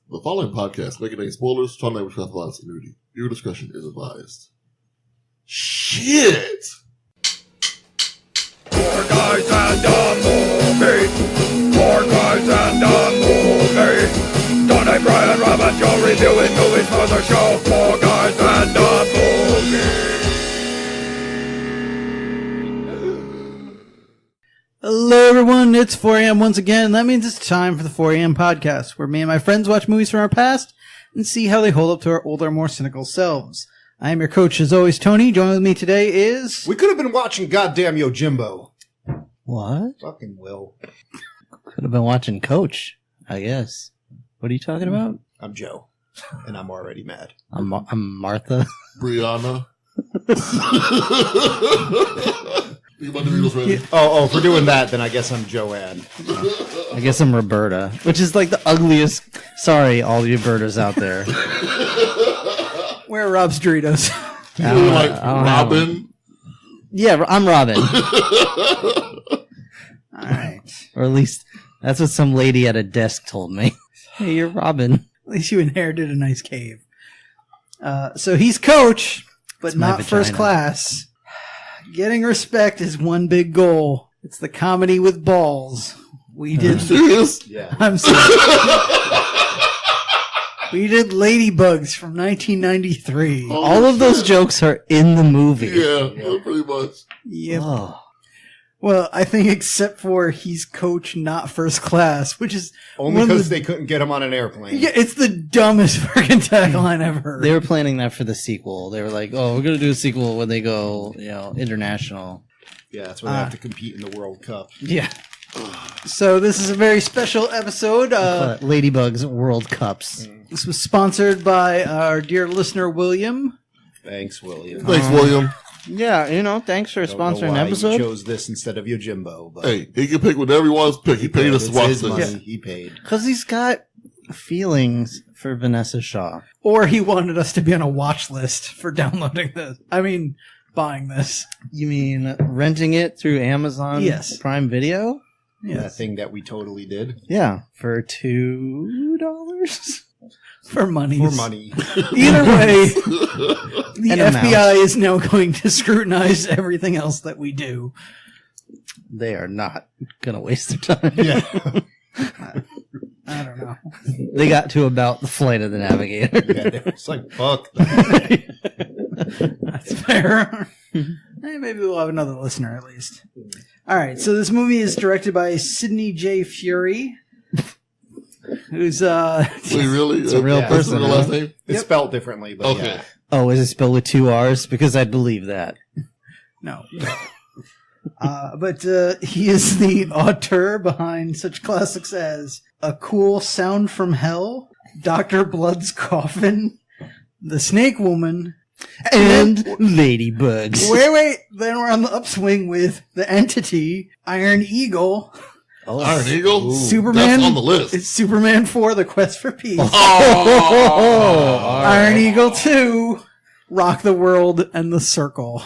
The following podcast may contain spoilers, child language, violence, and nudity. Your discretion is advised. Shit! Four guys and a movie. Four guys and a movie. Donnie, Brian, Rob, and Joe reviewing movies for the show. Four guys and a movie. Hello everyone, it's 4 a.m. once again. That means it's time for the 4 a.m. podcast, where me and my friends watch movies from our past and see how they hold up to our older, more cynical selves. I am your coach, as always, Tony. Joining with me today is... We could have been watching goddamn Yojimbo. What? Fucking Will. Could have been watching Coach, I guess. What are you talking about? I'm Joe, and I'm already mad. I'm Martha. Brianna. You about the Beatles ready? Oh, if we're doing that, then I guess I'm Joanne. I guess I'm Roberta, which is like the ugliest. Sorry, all you Robertas out there. Where are Rob's Doritos? You're like Robin? Yeah, I'm Robin. Alright. Or at least that's what some lady at a desk told me. Hey, you're Robin. At least you inherited a nice cave. So he's coach, but not first class. Getting respect is one big goal. It's the comedy with balls. We did... Serious? Yeah. I'm sorry. We did Ladybugs from 1993. Oh, All of those jokes are in the movie. Yeah, pretty much. Yep. Oh. Well, I think except for he's coach, not first class, which is... Only because they couldn't get him on an airplane. Yeah, it's the dumbest fucking tagline I've heard. They were planning that for the sequel. They were like, "Oh, we're gonna do a sequel when they go, international." Yeah, that's when they have to compete in the World Cup. Yeah. So this is a very special episode. Ladybugs World Cups. This was sponsored by our dear listener, William. Thanks, William. Thanks, William. Yeah, thanks for Don't know sponsoring why an episode. He chose this instead of Yojimbo. But Hey, he can pick whatever he wants to pick. He paid us to it's watch his this. money. Yeah. He paid. Because he's got feelings for Vanessa Shaw. Or he wanted us to be on a watch list for downloading this. I mean, buying this. You mean renting it through Amazon Yes. Prime Video? That thing that we totally did. Yeah, for $2? For money. For money. Either way, the And a FBI is now going to scrutinize everything else that we do. They are not going to waste their time. Yeah. I don't know. They got to about the Flight of the Navigator. Yeah, it's like, fuck that. That's fair. Hey, maybe we'll have another listener at least. All right, so this movie is directed by Sidney J. Fury, who's Wait, really? It's a real That's person, the last huh? name? It's spelled differently, but Okay. yeah. Oh, is it spelled with 2 R's? Because I'd believe that. no, but he is the auteur behind such classics as A Cool Sound from Hell, Dr. Blood's Coffin, The Snake Woman, And Ladybugs. Wait. Then we're on the upswing with The Entity, Iron Eagle, Oh, Iron Eagle? Superman. That's on the list. It's Superman 4, The Quest for Peace, Oh, Iron Eagle 2, Rock the World, and The Circle.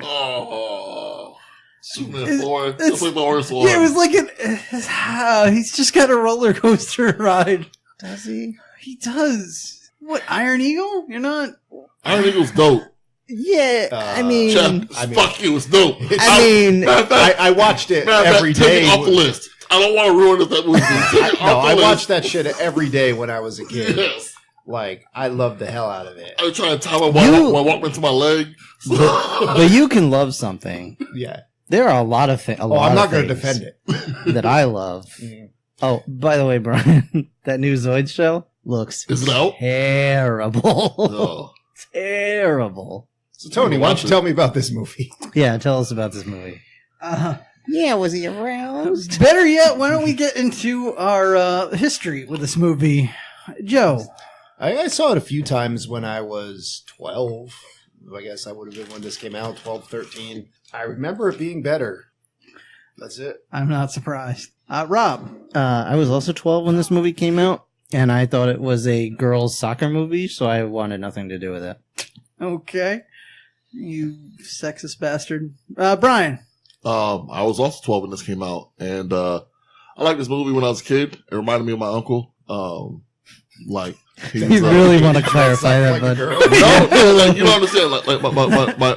oh. Superman 4. It's- That's like the worst one. Yeah, it was like he's just got a roller coaster ride. Does he? He does. What, Iron Eagle? You're not... Iron Eagle's dope. Yeah, I mean... Fuck you, it's dope. I watched it every take day. it off the list. I don't want to ruin that movie. Take it No, off the I list. watched that shit every day when I was a kid. Yes. Like, I loved the hell out of it. I was trying to tie my walk into my leg. But you can love something. Yeah. There are a lot of things. Oh, I'm not going to defend it. that I love. Oh, by the way, Brian, that new Zoid show looks Is it out? terrible. Oh. Terrible. So, Tony, why don't you tell me about this movie? Yeah, tell us about this movie. Yeah, was he aroused? Better yet, why don't we get into our history with this movie? Joe. I saw it a few times when I was 12. I guess I would have been when this came out, 12, 13. I remember it being better. That's it. I'm not surprised. Rob. I was also 12 when this movie came out, and I thought it was a girls' soccer movie, so I wanted nothing to do with it. Okay. You sexist bastard. Brian. I was also 12 when this came out, and I liked this movie when I was a kid. It reminded me of my uncle. Like You really want to clarify that, Like a bud? girl. no, like you don't understand. Like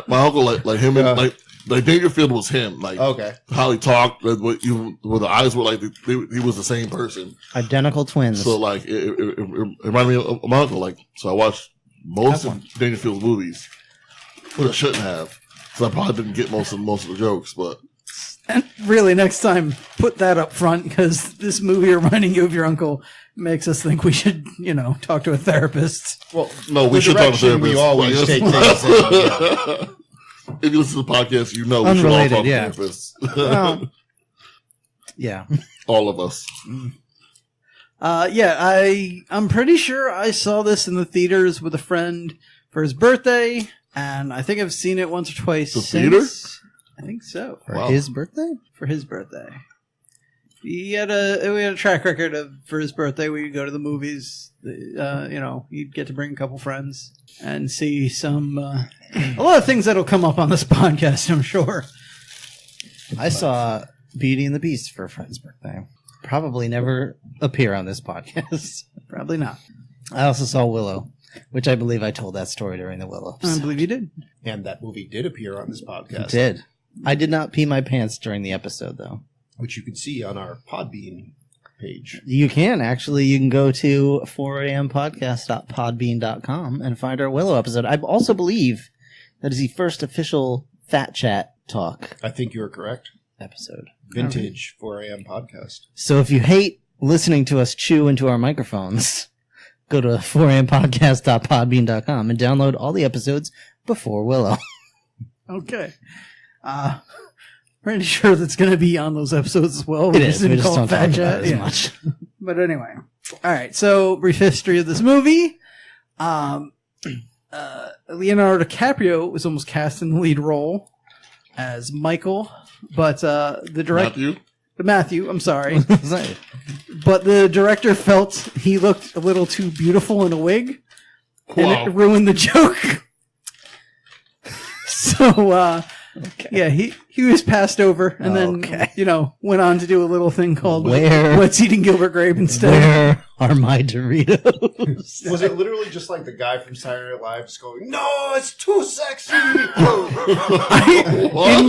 my uncle, like him and like Dangerfield was him. Like Okay. how he talked, where the eyes were like he was the same person. Identical twins. So like it reminded me of my uncle. Like so, I watched most of Dangerfield's movies, but I shouldn't have. So I probably didn't get most of the jokes, but. And really, next time, put that up front, because this movie reminding you of your uncle makes us think we should, talk to a therapist. Well, No, we the should talk to direction therapists. we always Like, take things in. Yeah. If you listen to the podcast, you know we Unrelated, should all talk yeah. to therapists. Well, yeah. All of us. I'm pretty sure I saw this in the theaters with a friend for his birthday, and I think I've seen it once or twice The since. theater? I think so. For Wow. his birthday? For his birthday. We had a track record of, for his birthday, we'd go to the movies. He'd get to bring a couple friends and see some, a lot of things that'll come up on this podcast, I'm sure. I saw Beauty and the Beast for a friend's birthday. Probably never appear on this podcast. Probably not. I also saw Willow, which I believe I told that story during the Willow I episode. believe you did. And that movie did appear on this podcast. It did. I did not pee my pants during the episode, though. Which you can see on our Podbean page. You can, actually. You can go to 4ampodcast.podbean.com and find our Willow episode. I also believe that is the first official Fat Chat Talk I think you're correct. episode. Vintage 4 a.m. podcast. So if you hate listening to us chew into our microphones, go to 4ampodcast.podbean.com and download all the episodes before Willow. Okay. Pretty sure that's going to be on those episodes as well. It is. We didn't just call don't it Fat talk about Chat. it as Yeah. much. But anyway. All right. So, brief history of this movie. Leonardo DiCaprio was almost cast in the lead role as Michael, but the director... Matthew, I'm sorry. But the director felt he looked a little too beautiful in a wig, and Wow. it ruined the joke. So, yeah, he was passed over, and then, went on to do a little thing called What's Eating Gilbert Grape instead. Where are my Doritos? Was it literally just like the guy from Saturday Night Live just going, "No, it's too sexy"? In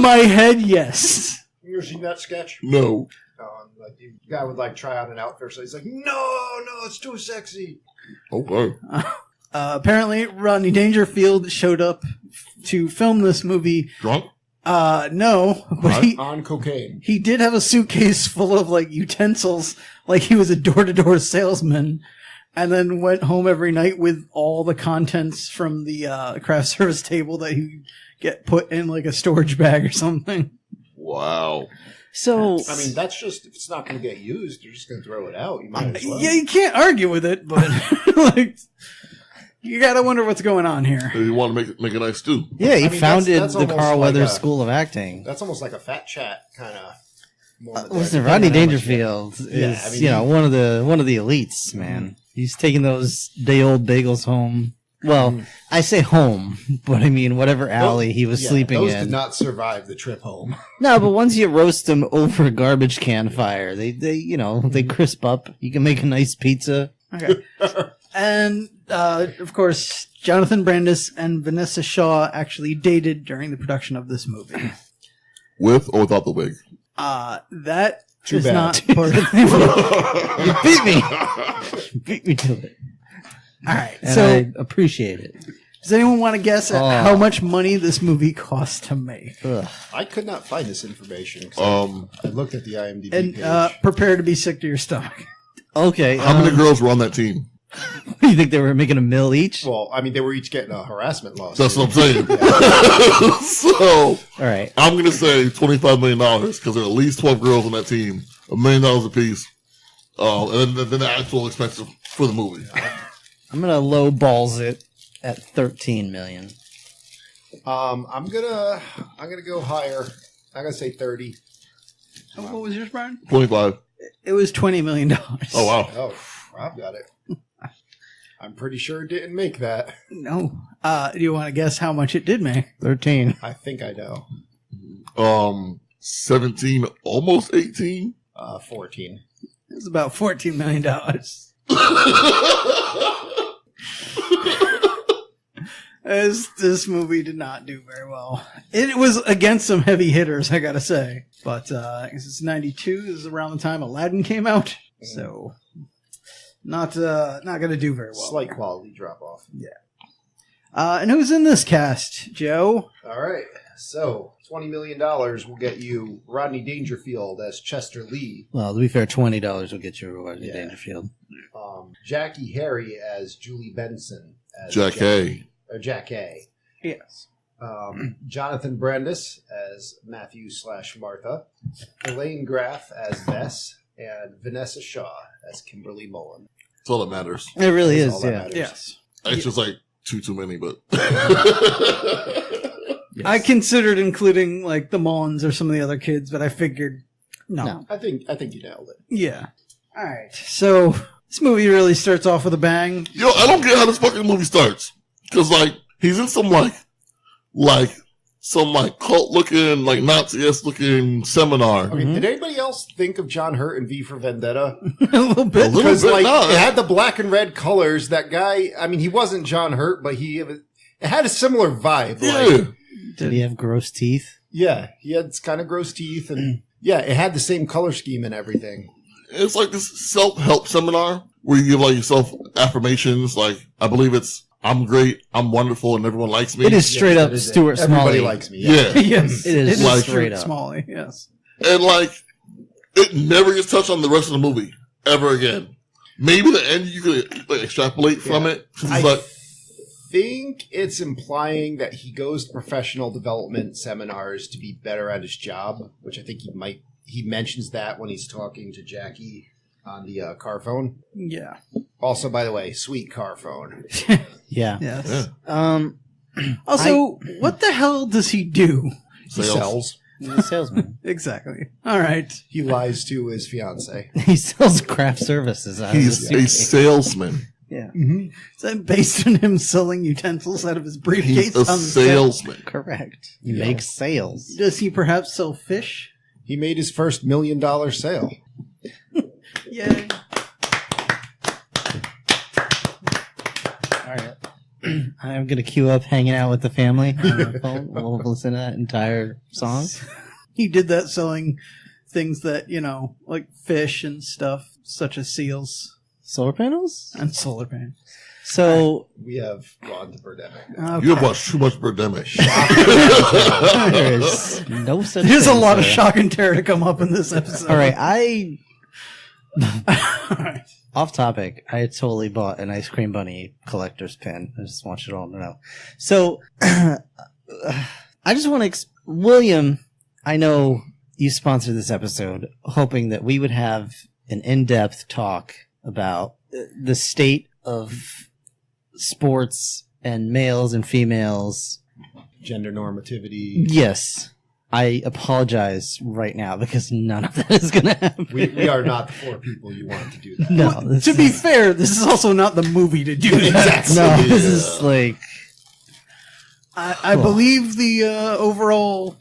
my head, yes. You ever seen that sketch? No. Like the guy would like try on an outfit, so he's like, "No, it's too sexy." Okay. Apparently, Rodney Dangerfield showed up to film this movie. Drunk? No, but On cocaine. he did have a suitcase full of like utensils, like he was a door-to-door salesman, and then went home every night with all the contents from the craft service table that he get put in like a storage bag or something. Wow. So, I mean, that's just, if it's not going to get used, you're just going to throw it out. You might as well. Yeah, you can't argue with it, but like, you gotta wonder what's going on here. You want to make a nice stew. yeah, he I mean, founded that's the almost Carl like Weathers a- School of Acting. That's almost like a fat chat kind of. Listen, Rodney Dangerfield is, I mean, one of the elites, man. He's taking those day old bagels home. Well, I say home, but I mean whatever alley he was sleeping those in. did not survive the trip home. No, but once you roast them over a garbage can fire, they crisp up. You can make a nice pizza. Okay. And, of course, Jonathan Brandis and Vanessa Shaw actually dated during the production of this movie. With or without the wig? That Too is bad. not part of the movie. You beat me. Beat me to it. All right. And So, I appreciate it. does anyone want to guess at how much money this movie cost to make? Ugh. I could not find this information. I looked at the IMDb page. And prepare to be sick to your stomach. Okay. How many girls were on that team? Do you think they were making a mill each? Well, I mean, they were each getting a harassment lawsuit. That's what I'm saying. So All right. I'm going to say $25 million because there are at least 12 girls on that team, $1 million apiece, and then the actual expenses for the movie. I'm gonna low balls it at 13 million. I'm gonna go higher. I'm gonna say 30. What was yours, Brian? 25. It was $20 million. Oh wow. Oh, Rob got it. I'm pretty sure it didn't make that. No. Do you want to guess how much it did make? 13. I think I know. 17, almost 18. 14. It was about $14 million. This movie did not do very well. It was against some heavy hitters, I gotta say. But I guess it's 92. This is around the time Aladdin came out. So, not gonna do very well. Slight quality drop off. Yeah. And who's in this cast, Joe? All right. So, $20 million will get you Rodney Dangerfield as Chester Lee. Well, to be fair, $20 will get you Rodney Yeah. Dangerfield. Jackie Harry as Julie Benson. As Jack A. Jack A. Yes. Jonathan Brandis as Matthew/Martha. Elaine Graff as Bess. And Vanessa Shaw as Kimberly Mullen. That's all that matters. It really That's is, all that yeah. matters. Yes. It's just like too many, but I considered including like the Mullins or some of the other kids, but I figured no. I think you nailed it. Yeah. All right. So this movie really starts off with a bang. yo, I don't get how this fucking movie starts. Because like he's in some cult looking, like Nazi-esque looking seminar. Okay, did anybody else think of John Hurt in V for Vendetta? A little bit. Because bit, like no. it had the black and red colors. That guy, I mean, he wasn't John Hurt, but it had a similar vibe. Yeah. Like, Did he have gross teeth? yeah, he had kind of gross teeth, and yeah, it had the same color scheme and everything. It's like this self-help seminar where you give like yourself affirmations. Like, I believe it's, I'm great, I'm wonderful, and everyone likes me. It is straight Yes, up that is it. Stuart Everybody Smalley. likes me. Yeah. Yes. It is like- straight up. Smalley. Yes. And like, it never gets touched on the rest of the movie ever again. Maybe the end you could like, extrapolate from it. 'Cause I it's like, think it's implying that he goes to professional development seminars to be better at his job, which I think he mentions that when he's talking to Jackie on the car phone. Yeah. Also, by the way, sweet car phone. Yeah. Yes. Yeah. Also, what the hell does he do? He Sales. sells. He's a salesman. Exactly. All right. He lies to his fiance. He sells craft services. he's a salesman. Yeah. Is that based on him selling utensils out of his briefcase? He's a on the set? salesman. Correct. He makes sales. Does he perhaps sell fish? He made his first $1 million sale. Yay. All right. I'm going to queue up Hanging Out with the Family on my phone. We'll listen to that entire song. He did that selling things that, like fish and stuff, such as seals Solar panels? and solar panels. So We have gone to Birdemic. Okay. You have watched too much Birdemic. there's no such There's a thing, lot of sir. shock and terror to come up in this episode. All right. All right. Off topic, I totally bought an ice cream bunny collector's pin. I just want you all to know. So, I just want to... William, I know you sponsored this episode, hoping that we would have an in-depth talk about the state of sports and males and females. Gender normativity. Yes. I apologize right now because none of that is going to happen. We are not the four people you want to do that. No, Well, this to be is- fair, this is also not the movie to do that. Exactly. no, this Yeah. is like... I believe the overall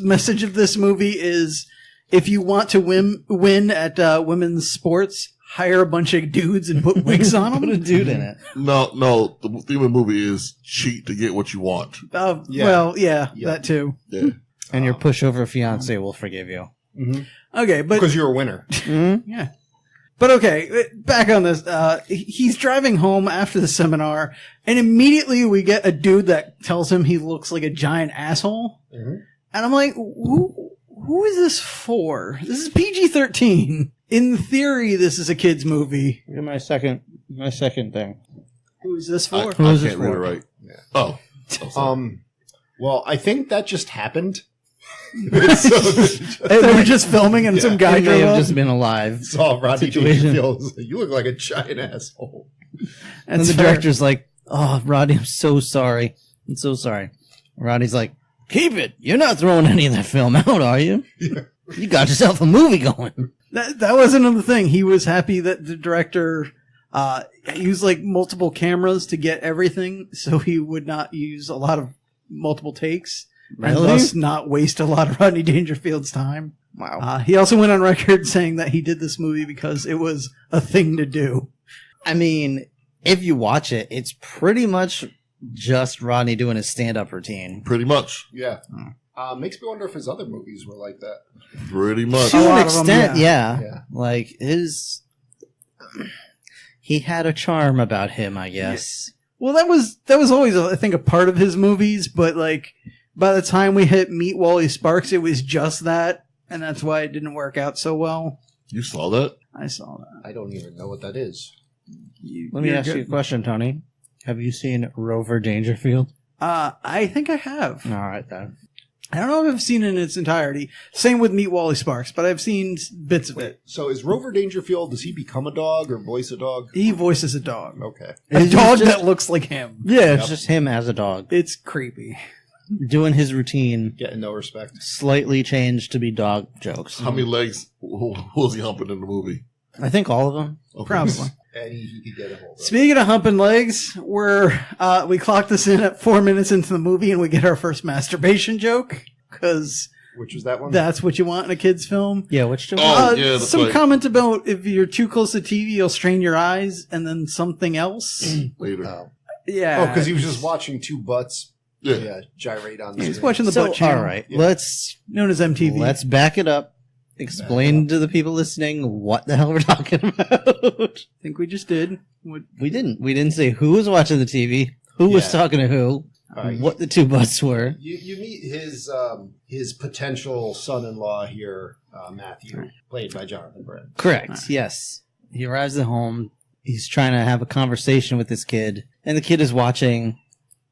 message of this movie is if you want to win at women's sports, hire a bunch of dudes and put wigs on Put a them. dude in it. No, the theme of the movie is cheat to get what you want. Yeah. Well, yeah, Yeah. that too. Yeah. And your pushover fiance will forgive you. Okay, but Because you're a winner. yeah. But okay, back on this. He's driving home after the seminar, and immediately we get a dude that tells him he looks like a giant asshole. And I'm like, who is this for? This is PG-13. In theory, this is a kid's movie. My second thing. Who is this I, for? I Who is this can't read it for? right. Oh. Well, I think that just happened. They were just filming, and some guy I may drove have up. just been alive. Saw Rodney Situation. Dangerfield. You look like a giant asshole. And the director's like, "Oh, Rodney, I'm so sorry. I'm so sorry." Rodney's like, "Keep it. You're not throwing any of that film out, are you? You got yourself a movie going." That was another thing. He was happy that the director used like multiple cameras to get everything, so he would not use a lot of multiple takes, and Really? thus not waste a lot of Rodney Dangerfield's time. Wow. He also went on record saying that he did this movie because it was a thing to do. I mean, if you watch it, it's pretty much just Rodney doing his stand-up routine. Pretty much. Yeah. Makes me wonder if his other movies were like that. Pretty much. To A an lot of them, extent, yeah. yeah. Like, he had a charm about him, I guess. Well, that was always, I think, a part of his movies, but like by the time we hit Meet Wally Sparks, it was just that, and that's why it didn't work out so well. You saw that? I saw that. I don't even know what that is. Let me ask you a question, Tony. Have you seen Rover Dangerfield? I think I have. All right, then. I don't know if I've seen it in its entirety. Same with Meet Wally Sparks, but I've seen bits of it. So is Rover Dangerfield, does he become a dog or voice a dog? He voices a dog. Okay. A It's dog just- that looks like him. Yeah, it's just him as a dog. It's creepy. Doing his routine, Getting no respect. slightly changed to be dog jokes. How many legs was he humping in the movie? I think all of them. Okay. Probably. Any he could get a hold of. Speaking of humping legs, we clocked this in at 4 minutes into the movie and we get our first masturbation joke. Because Which was that one? that's what you want in a kid's film. Yeah, which joke? Oh, yeah, that's some right. comment about if you're too close to TV, you'll strain your eyes, and then something else. Later. Oh, Yeah. because he was just watching two butts Yeah. gyrate on the He's screen. watching the butt channel. all right, Yeah. let's Known as MTV. back it up. Explain to the people listening what the hell we're talking about. I think we just did. We didn't say who was watching the TV, who was Yeah. talking to who, All right. what the two butts were. You meet his potential son-in-law here, Matthew, played by Jonathan Brent. Correct. Yes. He arrives at home. He's trying to have a conversation with this kid, and the kid is watching.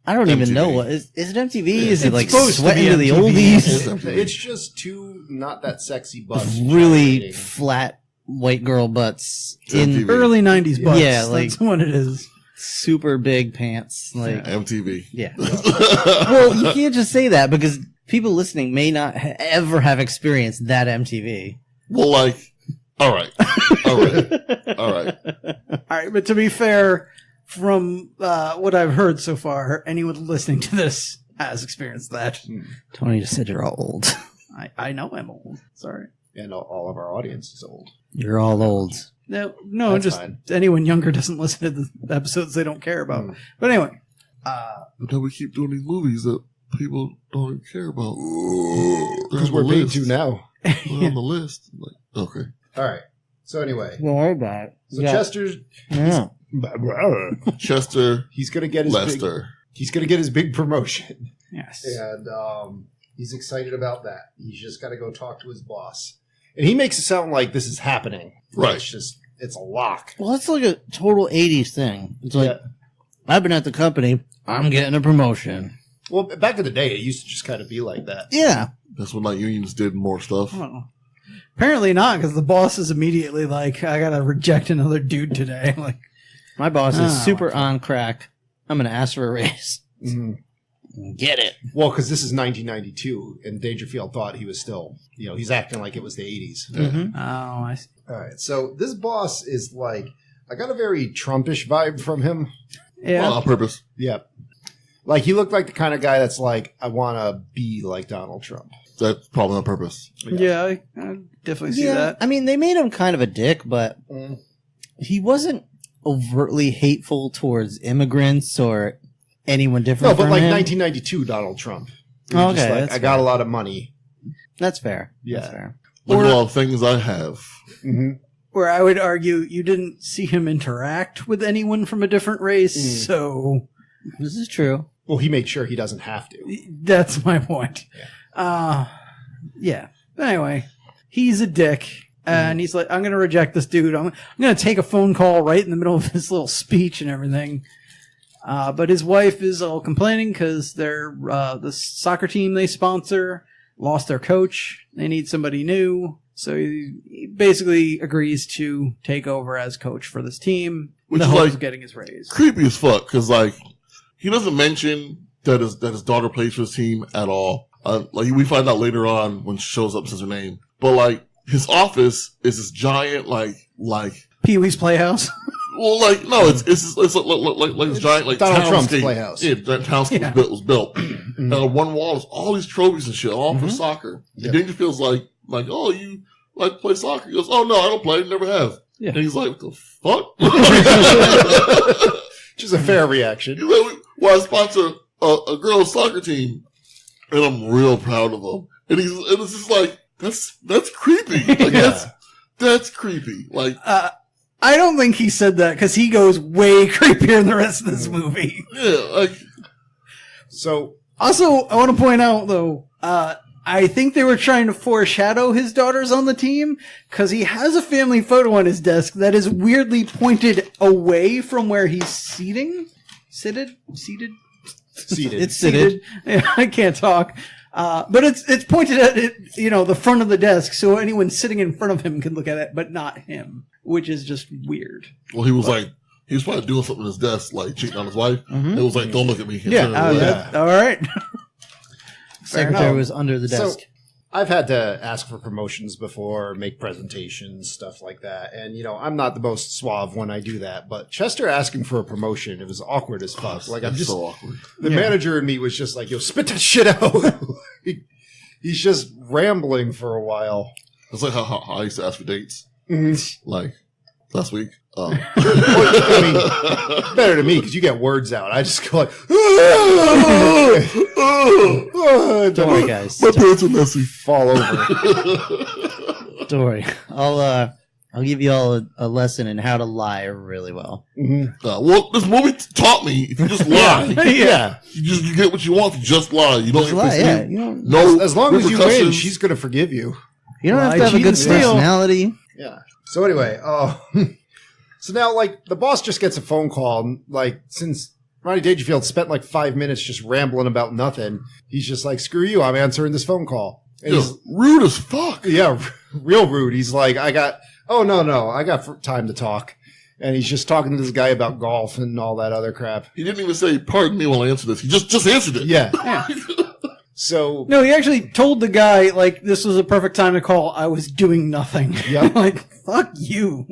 I don't even MTV. know what is it. MTV? Is it It's like supposed to sweating be to the MTV. oldies? It's just two not that sexy butts. Really gyrating. flat white girl butts It's in MTV. Early 90s butts. Yeah, like- That's what it is. super big pants. Like, MTV. yeah. Well, you can't just say that because people listening may not ever have experienced that MTV. Well, like, all right. All right. All right. All right, but to be fair, from what I've heard so far, anyone listening to this has experienced that. Tony just said you're all old. I know I'm old. Sorry. And all of our audience is old. You're all old. No, That's just fine. anyone younger doesn't listen to the episodes they don't care about. But anyway, But then we keep doing these movies that people don't even care about. Because we're paid to now. They're on the list. Like, okay. All right. So anyway, Don't worry about it. so Chester's Yeah. Chester he's gonna get his Lester. he's gonna get his big promotion, yes. and he's excited about that. He's just got to go talk to his boss, and he makes it sound like this is happening. Right. It's a lock. Well, it's like a total 80s thing. It's like, Yeah. I've been at the company. I'm getting a promotion. Well, back in the day, it used to just kind of be like that. Yeah. That's when like unions did more stuff. Well, apparently not, because the boss is immediately like, I gotta reject another dude today. Like, My boss is Oh. super on crack. I'm going to ask for a raise. Get it. Well, because this is 1992, and Dangerfield thought he was still, he's acting like it was the 80s. Mm-hmm. oh, I see. All right, so this boss is like, I got a very Trumpish vibe from him. Yeah. Well, on purpose. Yep. Like, he looked like the kind of guy that's like, I want to be like Donald Trump. That's probably on purpose. yeah, I definitely see that. I mean, they made him kind of a dick, but he wasn't overtly hateful towards immigrants or anyone different No, but from like him. 1992 Donald Trump. He was Okay, just like, that's I got fair. a lot of money. That's fair. Yeah. That's fair. Look Or- at all the things I have. Where I would argue you didn't see him interact with anyone from a different race, so This is true. Well, he made sure he doesn't have to. that's my point. Yeah. Anyway, he's a dick, and he's like, I'm going to reject this dude. I'm going to take a phone call right in the middle of his little speech and everything. But his wife is all complaining because they're the soccer team they sponsor lost their coach. They need somebody new. So he basically agrees to take over as coach for this team. Which the is hope like- of getting his raise. Creepy as fuck, because like he doesn't mention that his daughter plays for his team at all. Like we find out later on when she shows up, says her name. But like his office is this giant like Pee-wee's Playhouse. well like no it's like this giant like Donald Trump's townscape. playhouse. Yeah, that townscape Yeah. was built. And on one wall is all these trophies and shit, all for soccer. Yep. And then he feels like oh you like to play soccer. He goes oh no I don't play, never have. Yeah. And he's like, what the fuck? Which is a fair reaction. He's like, well, I sponsor a girls' soccer team, and I'm real proud of them. And it's just like, that's creepy. Like, that's creepy. Like, I don't think he said that because he goes way creepier in the rest of this movie. yeah, like, So, Also, I want to point out though, I think they were trying to foreshadow his daughter's on the team because he has a family photo on his desk that is weirdly pointed away from where he's seated. It's seated. Yeah, I can't talk. But it's pointed at it, the front of the desk, so anyone sitting in front of him can look at it, but not him, which is just weird. well, he was probably doing something at his desk, like cheating on his wife. Mm-hmm. It was like, don't look at me. Yeah, all right. Secretary was under the desk. So, I've had to ask for promotions before, make presentations, stuff like that. And, I'm not the most suave when I do that. But Chester asking for a promotion, it was awkward as fuck. Like, I'm It's just, so awkward. the manager and me was just like, yo, spit that shit out. He's just rambling for a while. It's like how I used to ask for dates. Like, last week. I mean, better to me because you get words out. I just go like, Don't worry, guys. My pants are messy. fall over. Don't worry. I'll give you all a lesson in how to lie really well. Well, this movie taught me if you just lie, Yeah. you get what you want if you just lie. You don't Just get lie, pissed yeah. in. You don't, No, As long as you win, repercussions. she's going to forgive you. you don't have to Lie, have a cheat, good and steal. personality. Yeah. So anyway, so now like the boss just gets a phone call. And, like since Ronnie Dangerfield spent like 5 minutes just rambling about nothing, he's just like, "Screw you! I'm answering this phone call." And Yeah, rude as fuck. real rude. He's like, I got time to talk. And he's just talking to this guy about golf and all that other crap. He didn't even say, pardon me while I answer this. He just answered it. Yeah. So, No, he actually told the guy, like, this was a perfect time to call. I was doing nothing. Yep. Like, fuck you.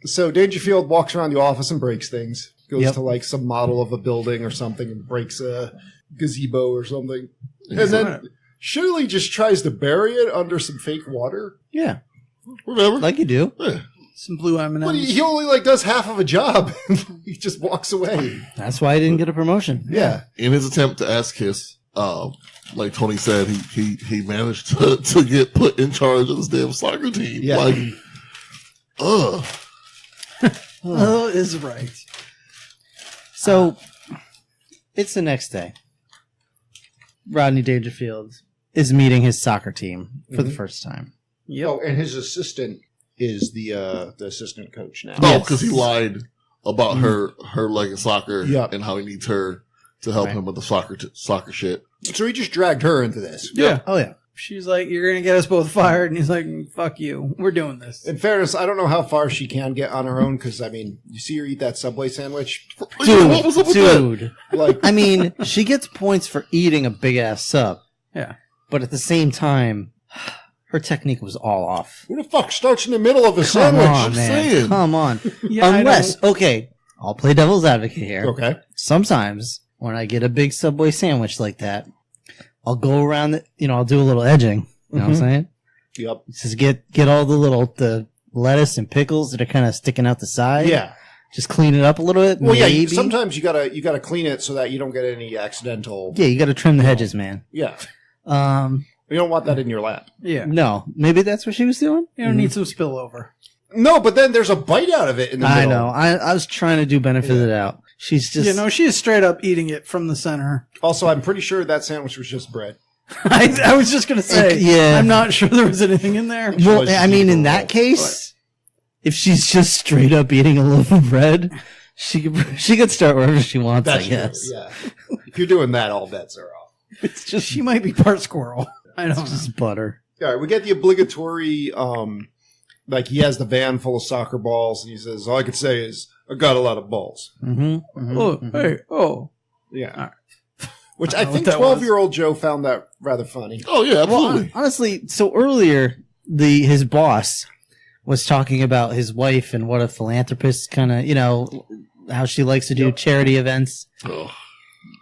so Dangerfield walks around the office and breaks things. Goes Yep. to like some model of a building or something and breaks a gazebo or something. And then Shirley just tries to bury it under some fake water. Yeah, Whatever. like you do. Yeah. Some blue M&Ms. But he only like does half of a job. He just walks away. That's why I didn't get a promotion. Yeah. In his attempt to ass kiss, like Tony said, he managed to get put in charge of this damn soccer team. Yeah. Like, Oh, is right. So it's the next day. Rodney Dangerfield is meeting his soccer team for the first time. Yep. Oh, and his assistant is the assistant coach now. no, because he lied about her leg in soccer Yep. and how he needs her to help Right. him with the soccer shit. So he just dragged her into this. Yeah. Oh yeah. She's like, you're going to get us both fired. And he's like, fuck you. We're doing this. In fairness, I don't know how far she can get on her own because, I mean, you see her eat that Subway sandwich? Dude, What was up with that? dude. Like, I mean, she gets points for eating a big ass sub, Yeah. but at the same time, her technique was all off. who the fuck starts in the middle of a Come sandwich? on, man. saying. Come on. Yeah, I Unless, okay, I'll play devil's advocate here. Okay. Sometimes when I get a big Subway sandwich like that, I'll go around I'll do a little edging. You know what I'm saying? Yep. Just get all the lettuce and pickles that are kind of sticking out the side. Yeah. Just clean it up a little bit. Well, yeah. maybe. Sometimes you gotta clean it so that you don't get any accidental. Yeah, you got to trim the hedges, man. Yeah. Um, You don't want that in your lap. Yeah. no, maybe that's what she was doing. You don't need some spillover. No, but then there's a bite out of it in the I middle. know. I was trying to do benefit of the doubt. She's just she is straight up eating it from the center. Also, I'm pretty sure that sandwich was just bread. I was just going to say, Yeah. I'm not sure there was anything in there. well. was I mean, in super that roll. case, if she's just straight up eating a loaf of bread, she could start wherever she wants. That's I guess. true. Yeah. If you're doing that, all bets are off. It's just She might be part squirrel. I don't know. just butter. All right, we get the obligatory, like he has the van full of soccer balls, and he says, "All I could say is I got a lot of balls." Mm-hmm. Oh, hey, oh. Yeah, All right. which I I don't know think what that was. 12-year-old Joe found that rather funny. Oh, yeah, absolutely. Honestly, so earlier his boss was talking about his wife and what a philanthropist kind of, how she likes to do charity events. Ugh.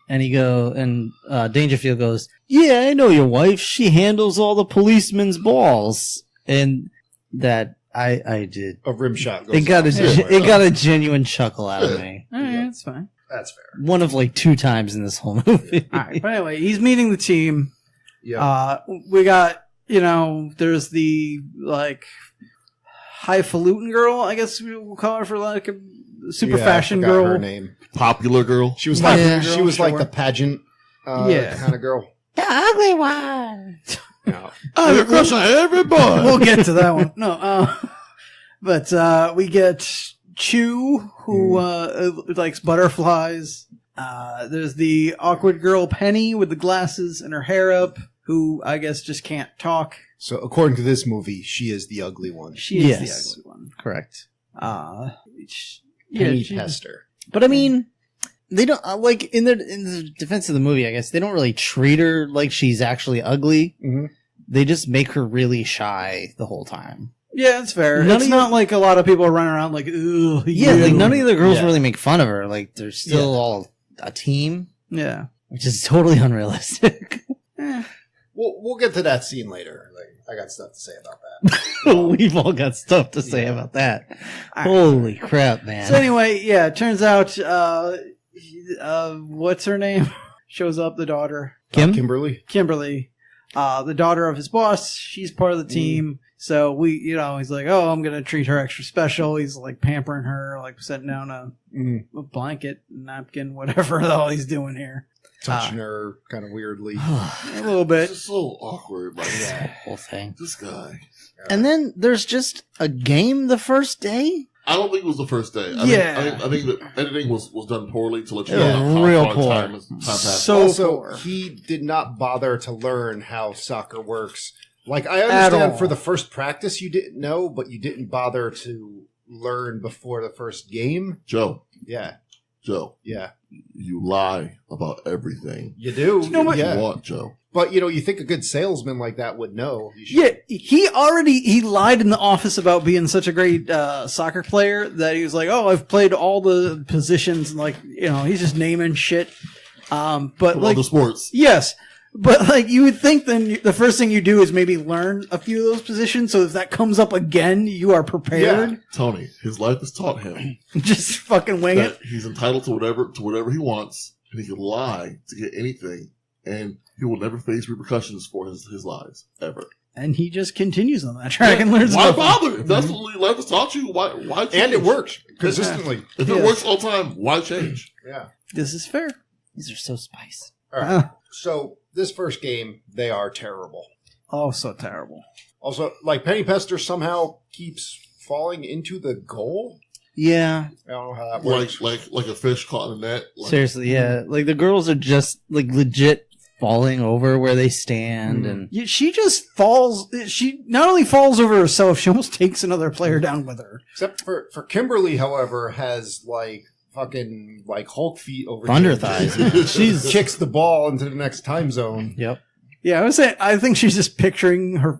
And Dangerfield goes, "Yeah, I know your wife. She handles all the policemen's balls." And that I did. A rim shot goes It got off. it got a genuine chuckle out of me. All right, that's fine. That's fair. One of like 2 times in this whole movie. All right, but anyway, he's meeting the team. Yeah. We got, there's the like highfalutin girl, I guess we'll call her, for like a super fashion I forgot girl. her name. Popular girl. She was like Girl, like sure. the pageant Yeah. kind of girl. The ugly one. Yeah. I have a crush on every boy. We'll get to that one. No, but we get Chew, who likes butterflies. There's the awkward girl Penny with the glasses and her hair up, who I guess just can't talk. So according to this movie, she is the ugly one. She is Yes. the ugly one. Correct. Penny she- Pester. But I mean, they don't like in the defense of the movie. I guess they don't really treat her like she's actually ugly. Mhm. They just make her really shy the whole time. Yeah, it's fair. None It's of not like a lot of people are running around like, ugh. Yeah, you. like none of the other girls Yeah. really make fun of her. Like they're still all a team, Yeah. which is totally unrealistic. Eh. We'll get to that scene later. Like, I got stuff to say about that. We've all got stuff to say Yeah. about that. All right. Holy crap, man! So anyway, yeah, it turns out, what's her name? Shows up, the daughter. Kimberly. Kimberly, the daughter of his boss. She's part of the team. So he's like, oh, I'm going to treat her extra special. He's like pampering her, like setting down a blanket, napkin, whatever the hell he's doing here. Touching her kind of weirdly. A little It's bit. just so awkward. Like, Whole thing. this guy. And then there's just a game the first day. I don't think it was the first day. Yeah. I think the editing was done poorly to let you Yeah, know how real far poor. time passed. So Also, poor. he did not bother to learn how soccer works. Like, I At understand all. for the first practice you didn't know, but you didn't bother to learn before the first game. Joe, Yeah. you lie about everything. You do. You know what- You Yeah. want, Joe. But, you think a good salesman like that would know. You should- Yeah, he lied in the office about being such a great soccer player that he was like, oh, I've played all the positions, and like, he's just naming shit. But From like, other sports. yes, but like you would think then the first thing you do is maybe learn a few of those positions, so if that comes up again, you are prepared. Tony, his life has taught him Just fucking wing that it. he's entitled to whatever he wants, and he can lie to get anything, and he will never face repercussions for his lies ever. And he just continues on that track and learns. Why nothing. bother? If that's what life has taught you, why change? And it works consistently. If Yeah. it works all the time, why change? Yeah. This is fair. These are so spicy. All right. So, this first game, they are terrible. Oh, so terrible. Also, like, Penny Pester somehow keeps falling into the goal. Yeah, I don't know how that works. Like a fish caught in a net. Like, seriously, yeah. Like the girls are just like legit falling over where they stand, and Yeah, she just falls. She not only falls over herself, she almost takes another player down with her. Except for Kimberly, however, has, like, fucking, like, Hulk feet over thunder here. thighs. Man. She's kicks the ball into the next time zone. Yep. Yeah, I was saying. I think she's just picturing her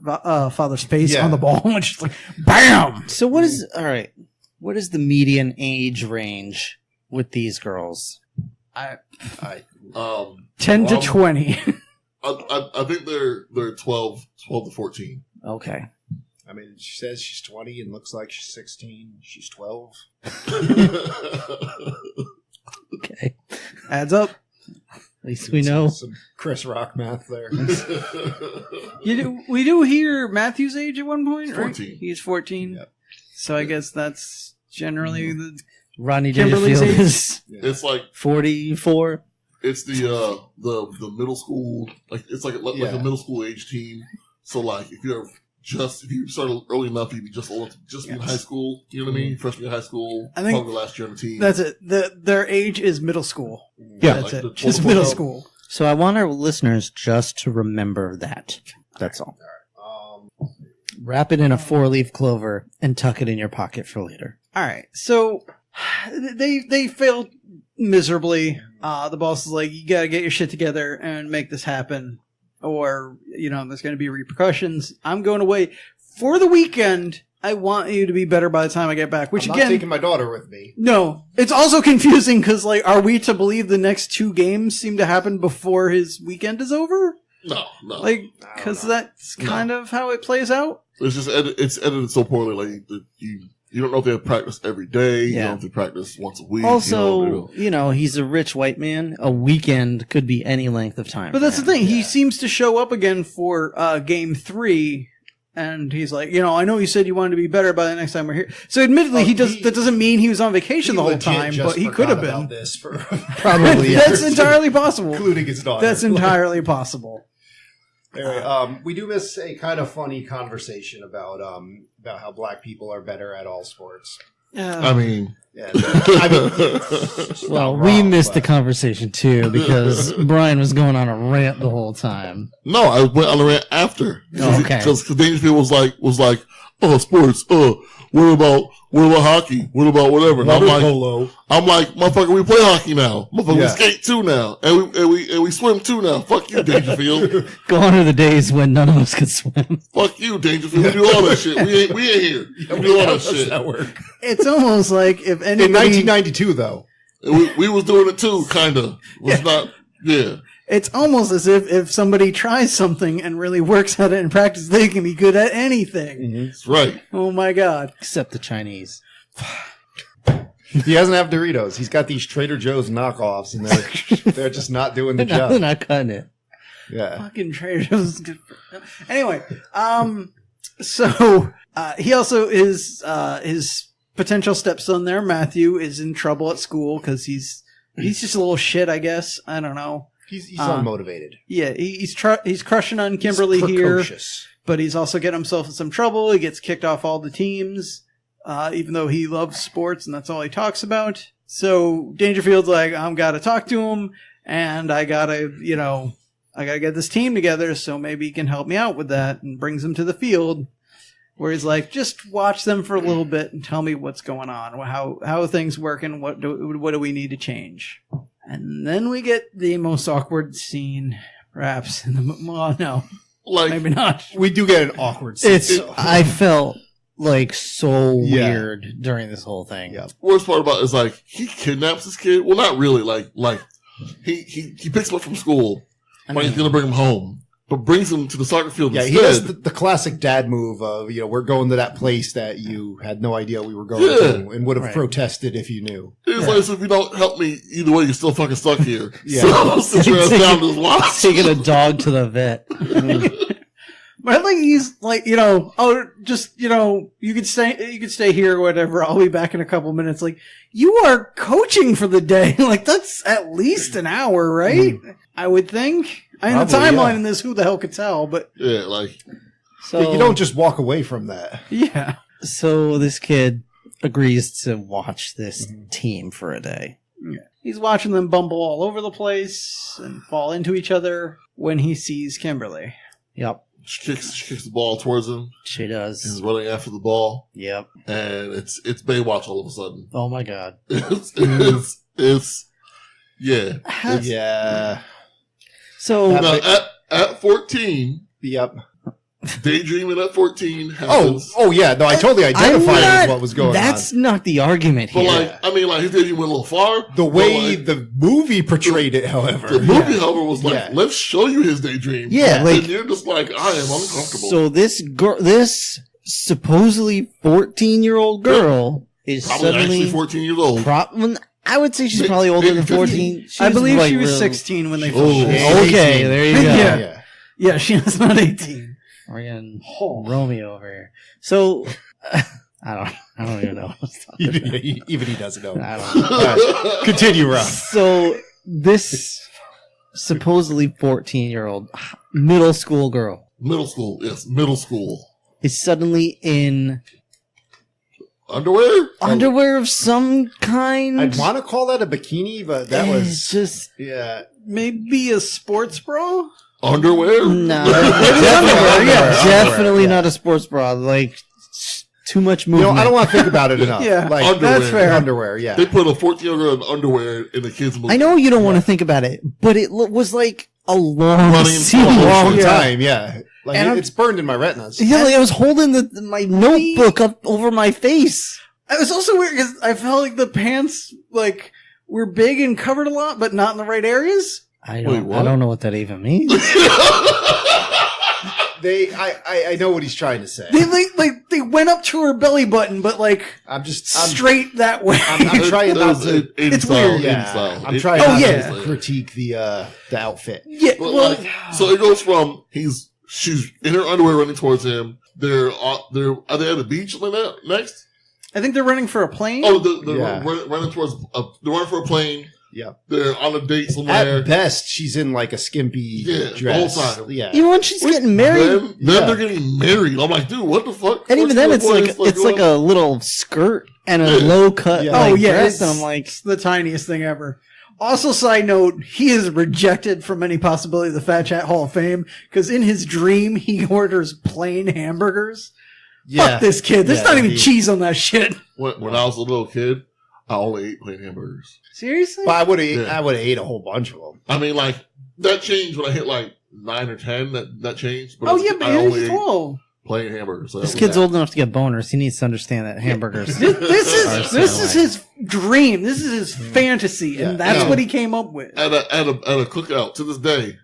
father's face Yeah. on the ball, and she's like, "Bam!" So what is all right? What is the median age range with these girls? 10 to Well, 20. I think they're 12 to 14. Okay. I mean, she says she's 20 and looks like she's 16. She's 12. Okay. Adds up. At least we know. Some Chris Rock math there. We do hear Matthew's age at one point, right? 14. He's 14. Yep. So I guess that's generally the Rodney Kimberly's Dangerfield age. is It's like 44. it's the middle school, like it's like a Yeah. middle school age team. So like if you started early enough, you'd be just old, just be in high school. You know what I mean? Freshman in high school. I think probably last year on the team. that's it. Their age is middle school. Yeah. That's like the it. Just 12 middle up. school. So I want our listeners just to remember that. That's all. Wrap it in a 4-leaf clover and tuck it in your pocket for later. All right. So they failed miserably. The boss is like, you got to get your shit together and make this happen, or there's going to be repercussions. I'm going away for the weekend. I want you to be better by the time I get back. Which I'm not again, taking my daughter with me. no, it's also confusing because are we to believe the next 2 games seem to happen before his weekend is over? no. Because that's kind of how it plays out. It's just it's edited so poorly. Like you don't know if they have practice every day. You don't know if they practice once a week. Also, he's a rich white man. A weekend could be any length of time. But that's the thing. He seems to show up again for Game 3. And he's like, I know you said you wanted to be better by the next time we're here. So admittedly, that doesn't mean he was on vacation the whole time, but he could have been. This for probably. That's entirely possible. Including his daughter. That's entirely possible. Anyway, we do miss a kind of funny conversation about how black people are better at all sports. I mean, well, we missed the conversation too because Brian was going on a rant the whole time. No, I went on a rant after. Okay. Because Dangerfield was like, oh, sports. What about hockey? What about whatever? And polo. I'm like, motherfucker, we play hockey now. Motherfucker, we skate too now, and we swim too now. Fuck you, Dangerfield. Gone are the days when none of us could swim. Fuck you, Dangerfield. We do all that shit. We ain't here. We do all that shit. That work. It's almost like if anybody... In 1992, though. We was doing it too, kind of. It's almost as if somebody tries something and really works at it in practice, they can be good at anything. Mm-hmm. That's right. Oh my God. Except the Chinese. He doesn't have Doritos. He's got these Trader Joe's knockoffs, and they're just not doing the job. They're not cutting it. Yeah. Fucking Trader Joe's. Anyway, so he also is his potential stepson there, Matthew, is in trouble at school because he's just a little shit, I guess. I don't know. He's unmotivated. Yeah, he's crushing on Kimberly here, but he's also getting himself in some trouble. He gets kicked off all the teams, even though he loves sports and that's all he talks about. So Dangerfield's like, I've got to talk to him, and I gotta get this team together, so maybe he can help me out with that, and brings him to the field, where he's like, just watch them for a little bit and tell me what's going on, how things working, what do we need to change. And then we get the most awkward scene, perhaps. No, maybe not. We do get an awkward scene. I felt like so weird during this whole thing. Yeah. Worst part about it is like he kidnaps this kid. Well, not really. Like he picks him up from school, but he's gonna bring him home. But brings him to the soccer field instead. He does the classic dad move of, we're going to that place that you had no idea we were going to and would have protested if you knew. It's like, so if you don't help me either way, you're still fucking stuck here. So sit your ass down and watch. Taking a dog to the vet. But I think he's like, you could stay here or whatever. I'll be back in a couple minutes. Like, you are coaching for the day. Like, that's at least an hour, right? I would think. I mean, the timeline in this, who the hell could tell? But so you don't just walk away from that. Yeah. So this kid agrees to watch this team for a day. Yeah. He's watching them bumble all over the place and fall into each other when he sees Kimberly. Yep. She kicks the ball towards him. She does. He's running after the ball. Yep. And it's Baywatch all of a sudden. Oh my God. It's So now, at 14, yep. Daydreaming at 14 happens. Oh yeah, no, I totally identified with what was going on. That's not the argument here. But his daydream went a little far. The way the movie portrayed it, however. The movie, however, was like, let's show you his daydream. Yeah, and you're just like, I am uncomfortable. So this supposedly 14-year-old girl is probably suddenly actually 14 years old. I would say she's probably older than 14. I believe she was 16 when they filmed it. Okay, there you go. Yeah, she was not 18. We're getting Romeo over here. So, I don't even know. Even he doesn't know. I don't know. Right. Continue, Rob. So, this supposedly 14-year-old middle school girl. Middle school. Is suddenly in underwear? Underwear of some kind. I'd want to call that a bikini, but that was just maybe a sports bra. Underwear? No, definitely not a sports bra. Like too much movement. I don't want to think about it enough. Like underwear. That's fair. Underwear, yeah. They put a 14-year-old in underwear in the kids' movie. I know you don't want to think about it, but it was like a long time. Yeah. Like it's burned in my retinas. Yeah, like I was holding my notebook up over my face. It was also weird because I felt like the pants were big and covered a lot, but not in the right areas. I don't know what that even means. I know what he's trying to say. They went up to her belly button, but like I'm straight that way. I'm trying not to. It's weird. Yeah, I'm trying not to critique the outfit. Yeah, well, so it goes from she's in her underwear running towards him. Are they at the beach like that next? I think they're running for a plane. Oh, they're running towards. They're running for a plane. Yeah, they're on a date somewhere. At best, she's in like a skimpy dress. The whole time. Yeah, even when she's getting married, then they're getting married. I'm like, dude, what the fuck? And even then, it's like a little skirt and a low cut. Yeah. Dress, and I'm like, it's the tiniest thing ever. Also, side note, he is rejected from any possibility of the Fat Chat Hall of Fame because in his dream he orders plain hamburgers. Yeah. Fuck this kid. There's not even cheese on that shit. When I was a little kid, I only ate plain hamburgers. Seriously? But I would have ate a whole bunch of them. I mean, like, that changed when I hit like 9 or 10. That changed. But I only 12. Plain hamburgers. So this kid's old enough to get boners. He needs to understand that hamburgers. This is his dream. This is his fantasy, and that's what he came up with. At a cookout to this day,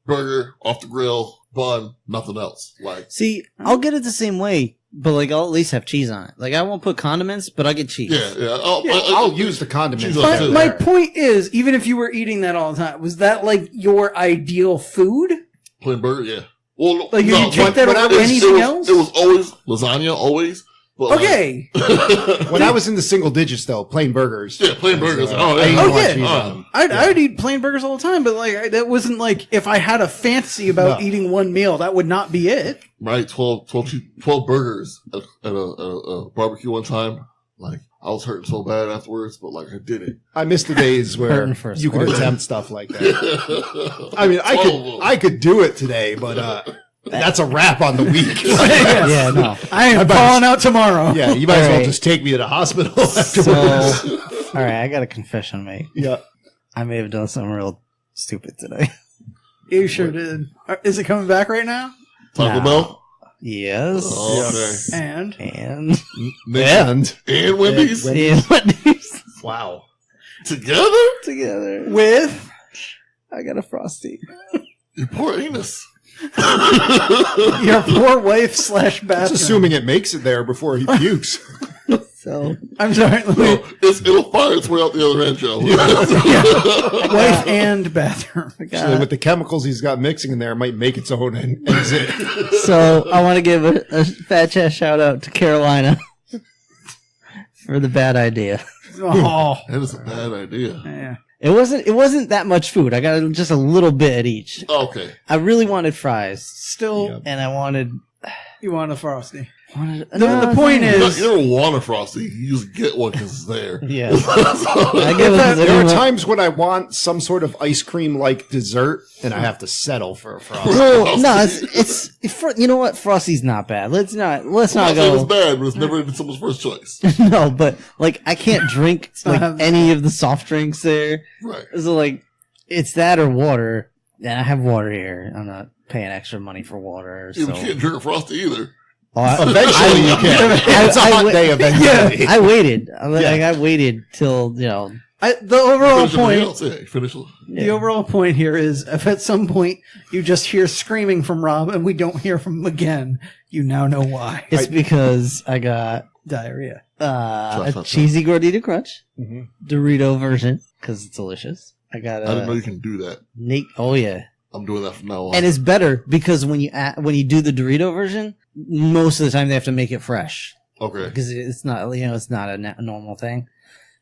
burger off the grill, bun, nothing else. Like, see, I'll get it the same way, but like I'll at least have cheese on it. Like I won't put condiments, but I'll get cheese. Yeah. I'll use the condiments. My point is, even if you were eating that all the time, was that like your ideal food? Plain burger, yeah. Well, like you take that over anything else? It was always lasagna, always. But okay. When I was in the single digits, though, plain burgers. Yeah, plain burgers. I'd eat plain burgers all the time, but like that wasn't like if I had a fantasy about eating one meal, that would not be it. Right, 12 burgers at a barbecue one time. Like I was hurting so bad afterwards, but like I did it. I miss the days where you could attempt stuff like that. I mean, I could do it today, but that's a wrap on the week. Yeah, no. I am falling out tomorrow. Yeah, you might as well just take me to the hospital afterwards. All right, I got a confession, mate. Yeah. I may have done something real stupid today. You sure did. Is it coming back right now? Taco Bell? Yes. Okay. And Wendy's? And Wendy's. Wow. Together? With? I got a Frosty. Your poor anus. Your poor wife / bathroom. That's assuming it makes it there before he pukes. So I'm sorry. It'll fire its way out the other end, Joe. Wife and bathroom. Actually, with the chemicals he's got mixing in there, it might make its own exit. So I want to give a Fat Chat shout out to Carolina for the bad idea. Oh, that is a bad idea. Yeah. It wasn't that much food. I got just a little bit at each. Okay. I really wanted fries. Still, and I wanted. You want a Frosty. The point is, you never want a Frosty. You just get one because it's there. Yeah. There are times when I want some sort of ice cream like dessert, and I have to settle for a Frosty. Well, no, it's you know what? Frosty's not bad. Let's not go. It's bad, but it's never been someone's first choice. No, but like I can't drink like any of the soft drinks there. Right. So like it's that or water. And I have water here. I'm not paying extra money for water. You can't drink a Frosty either. Eventually you can. It's a hot day eventually. I waited. I waited till, the overall point. The overall point here is if at some point you just hear screaming from Rob and we don't hear from him again, you now know why. It's because I got diarrhea. A cheesy gordita crunch, Dorito version because it's delicious. I didn't know you can do that. Oh yeah. I'm doing that from now on. And it's better because when you do the Dorito version, most of the time they have to make it fresh. Okay. Because it's not, it's not a normal thing.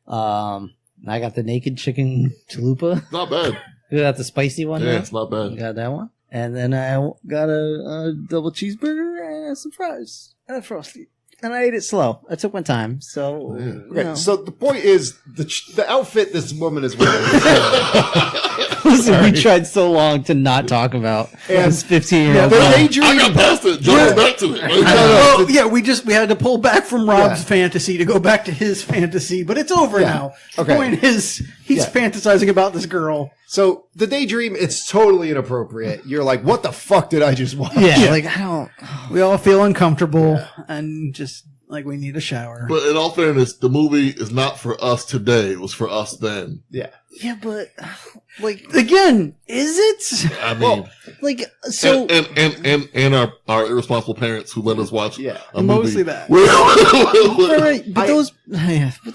I got the naked chicken chalupa. Not bad. You got the spicy one. Yeah, right? it's not bad. You got that one. And then I got a double cheeseburger and some fries and a Frosty. And I ate it slow. I took my time. So, okay. So the point is the outfit this woman is wearing. Listen, we tried so long to not talk about this 15-year-old. I got past it. Jump back to it. We had to pull back from Rob's fantasy to go back to his fantasy, but it's over now. The point is, he's fantasizing about this girl. So the daydream, it's totally inappropriate. You're like, what the fuck did I just watch? Yeah, like I don't. We all feel uncomfortable and just Like, we need a shower. But in all fairness, the movie is not for us today. It was for us then. Yeah. Yeah, but like Again, is it? I mean, like so and our irresponsible parents who let us watch Yeah. a movie. Mostly that. right, but those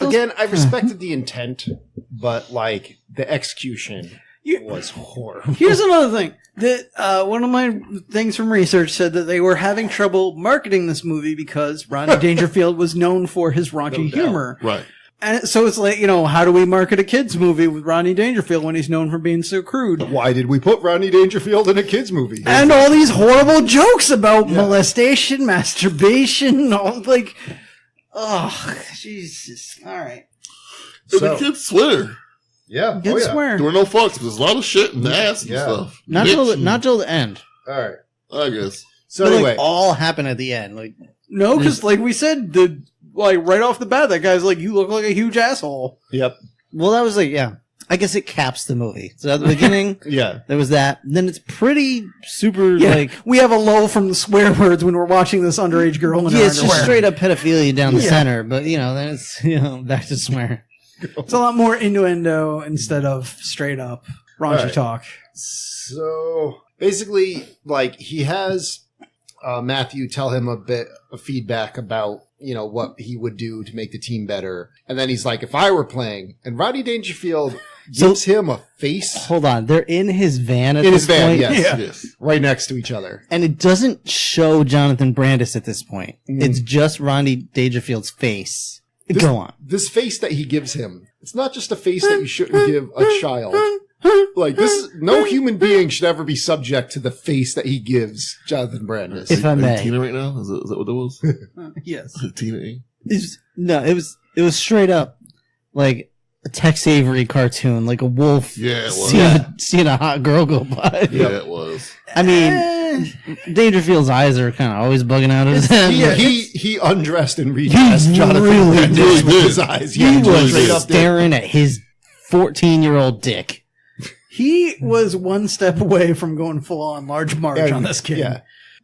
Again, I respected the intent, but like the execution was horrible. Here's another thing. That one of my things from research said that they were having trouble marketing this movie because Rodney Dangerfield was known for his raunchy humor. Right. And so it's like, how do we market a kids movie with Rodney Dangerfield when he's known for being so crude? Why did we put Rodney Dangerfield in a kids movie? And all these horrible jokes about molestation, masturbation, all like, oh, Jesus. All right. And the kids swear. Yeah. Kids swear. There were no fucks. There's a lot of shit and ass and stuff. not till the end. All right. I guess. So But, anyway, like, all happened at the end. Like No, because like we said, right off the bat, that guy's like, you look like a huge asshole. yep. well, that was like I guess it caps the movie. So at the beginning, Yeah. there was that. Then it's pretty super Yeah, like we have a lull from the swear words when we're watching this underage girl in her it's just underwear. straight up pedophilia down the Yeah. center. But then it's back to swear. It's a lot more innuendo instead of straight up raunchy Right. talk. So basically, like he has Matthew tell him a bit of feedback about what he would do to make the team better, and then he's like, "If I were playing," and Rodney Dangerfield gives him a face Hold on, they're in his van at in this his van, point, yes, Yeah. Yes. right next to each other. and it doesn't show Jonathan Brandis at this point. Mm. It's just Rodney Dangerfield's face. Go on. This face that he gives him, it's not just a face that you shouldn't give a child. Like no human being should ever be subject to the face that he gives Jonathan Brandis. If I Are you may. Tina right now? Is that what that was? Yes. Tina Ing? It was straight up like a Tex Avery cartoon, like a wolf Yeah, it was. seeing a hot girl go by. Yeah, it was. I mean, Dangerfield's eyes are kind of always bugging out of his head. He undressed and redressed He Jonathan really Brandis did. with his eyes. He Yeah, was straight up did. staring at his 14-year-old dick. He was one step away from going full on large march on this kid. Yeah.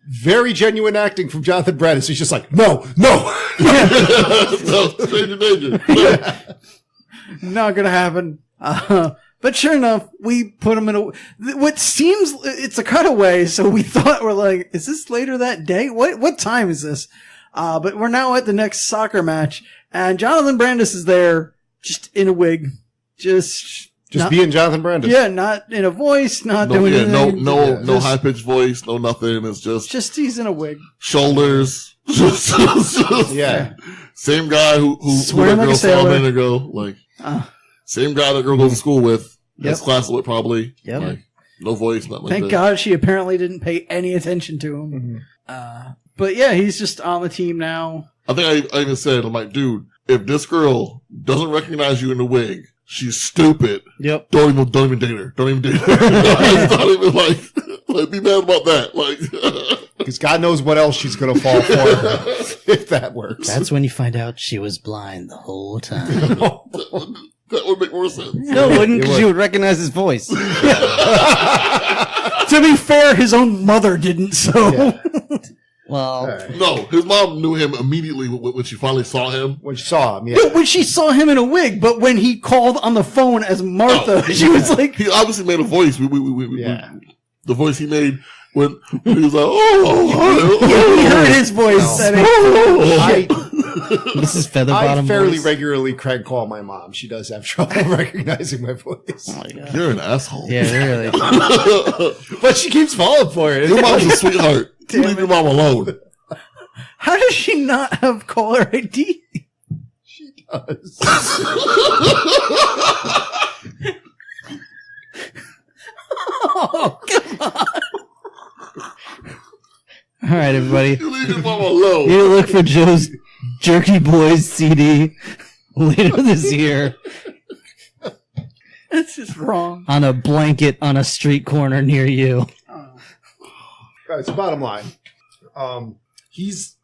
Very genuine acting from Jonathan Brandis. He's just like, no. No, danger. No. Not gonna happen. But sure enough, we put him in what seems, it's a cutaway, so we thought, we're like, is this later that day? What time is this? But we're now at the next soccer match, and Jonathan Brandis is there, just in a wig. Just not, being Jonathan Brandis. Yeah, not in a voice, not doing Yeah, anything. no Just- high pitched voice, no nothing. It's Just he's in a wig. shoulders. Yeah. Same guy who Swearing that like girl a saw a sailor. minute ago. Like Uh, same guy that girl goes to school with. Yep. That's class with probably. Yep. Like, no voice, nothing like Thank that. God she apparently didn't pay any attention to him. But yeah, he's just on the team now. I think I even said, I'm like, dude, if this girl doesn't recognize you in the wig, she's stupid. Yep. Don't even date her. Don't even date her. It's not even like be mad about that. Like, Because God knows what else she's going to fall for if that works. That's when you find out she was blind the whole time. that would make more sense. No, it wouldn't, because you would recognize his voice. To be fair, his own mother didn't, so. Yeah. Well, No, his mom knew him immediately when she finally saw him. When she saw him, yeah. When she saw him in a wig, but when he called on the phone as Martha, she was like, He obviously made a voice. Yeah. The voice he made when he was like, oh, he heard his voice. Said it. this is I Featherbottom fairly voice. regularly crank call my mom. She does have trouble recognizing my voice. Oh my God. You're an asshole. Yeah, really. But she keeps falling for it. Your mom's a sweetheart. You leave your mom alone. How does she not have caller ID? She does. Oh, come on. All right, everybody. You leave your mom alone. You look for Joe's Jerky Boys CD later this year That's just wrong. on a blanket on a street corner near you. All right, so bottom line. He's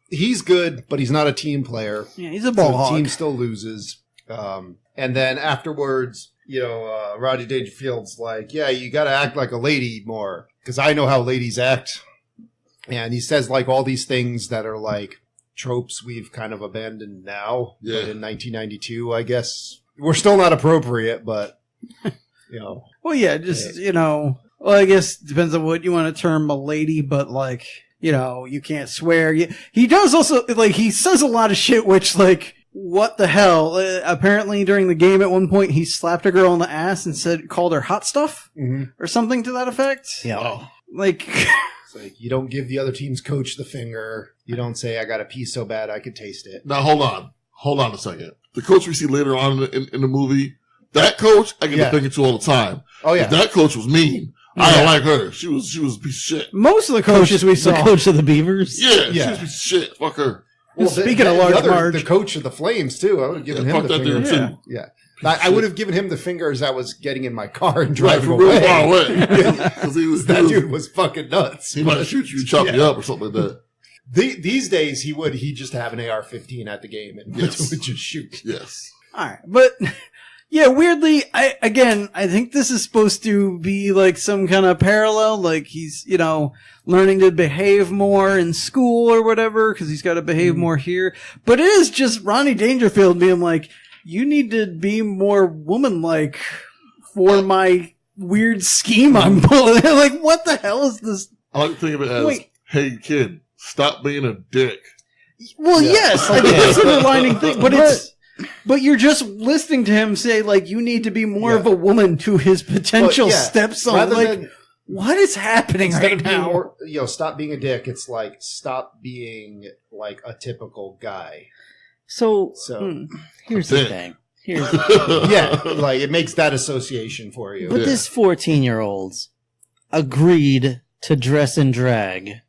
good, but he's not a team player. Yeah, he's a So ball the hog. team still loses. And then afterwards, Rodney Dangerfield's like, yeah, you got to act like a lady more because I know how ladies act. And he says like all these things that are like tropes we've kind of abandoned now. Yeah. But in 1992, I guess we're still not appropriate, but you know. Well, yeah, just, well, I guess it depends on what you want to term a lady, but like, you can't swear. He does also, like, he says a lot of shit, which, like, what the hell? Apparently during the game at one point, he slapped a girl in the ass and called her hot stuff or something to that effect. Yeah. Oh. Like, It's like, you don't give the other team's coach the finger. You don't say, I got a pee so bad I could taste it. Now, hold on a second. The coach we see later on in the movie, that coach, I get the finger to all the time. Oh, yeah. If that coach was mean. I don't like her. She was a piece of shit. most of the coaches we saw. The coach of the Beavers? Yeah, Yeah. she was a piece of shit. Fuck her. Well, Speaking of Large Marge. the coach of the Flames, too. I would have given him fuck the that finger. dude, too. Yeah. I would have given him the finger as I was getting in my car and Right, driving from real far away. away. 'Cause That dude was fucking nuts. He might shoot you, chop you up or something like that. These days, he'd just have an AR-15 at the game and would just shoot. Yes. All right, but yeah, weirdly, I think this is supposed to be like some kind of parallel, like he's, learning to behave more in school or whatever, because he's got to behave more here. But it is just Ronnie Dangerfield being like, you need to be more woman-like for my weird scheme I'm pulling. Like, what the hell is this? I like to think of it as, hey, kid, stop being a dick. Well, yes, I think that's an underlining thing, but you're just listening to him say, like, you need to be more of a woman to his potential stepson. Rather like, than, what is happening instead right of being now? more, stop being a dick, it's like, stop being like a typical guy. So here's the Dick. thing. Yeah, like it makes that association for you. But this 14-year-old's agreed to dress and drag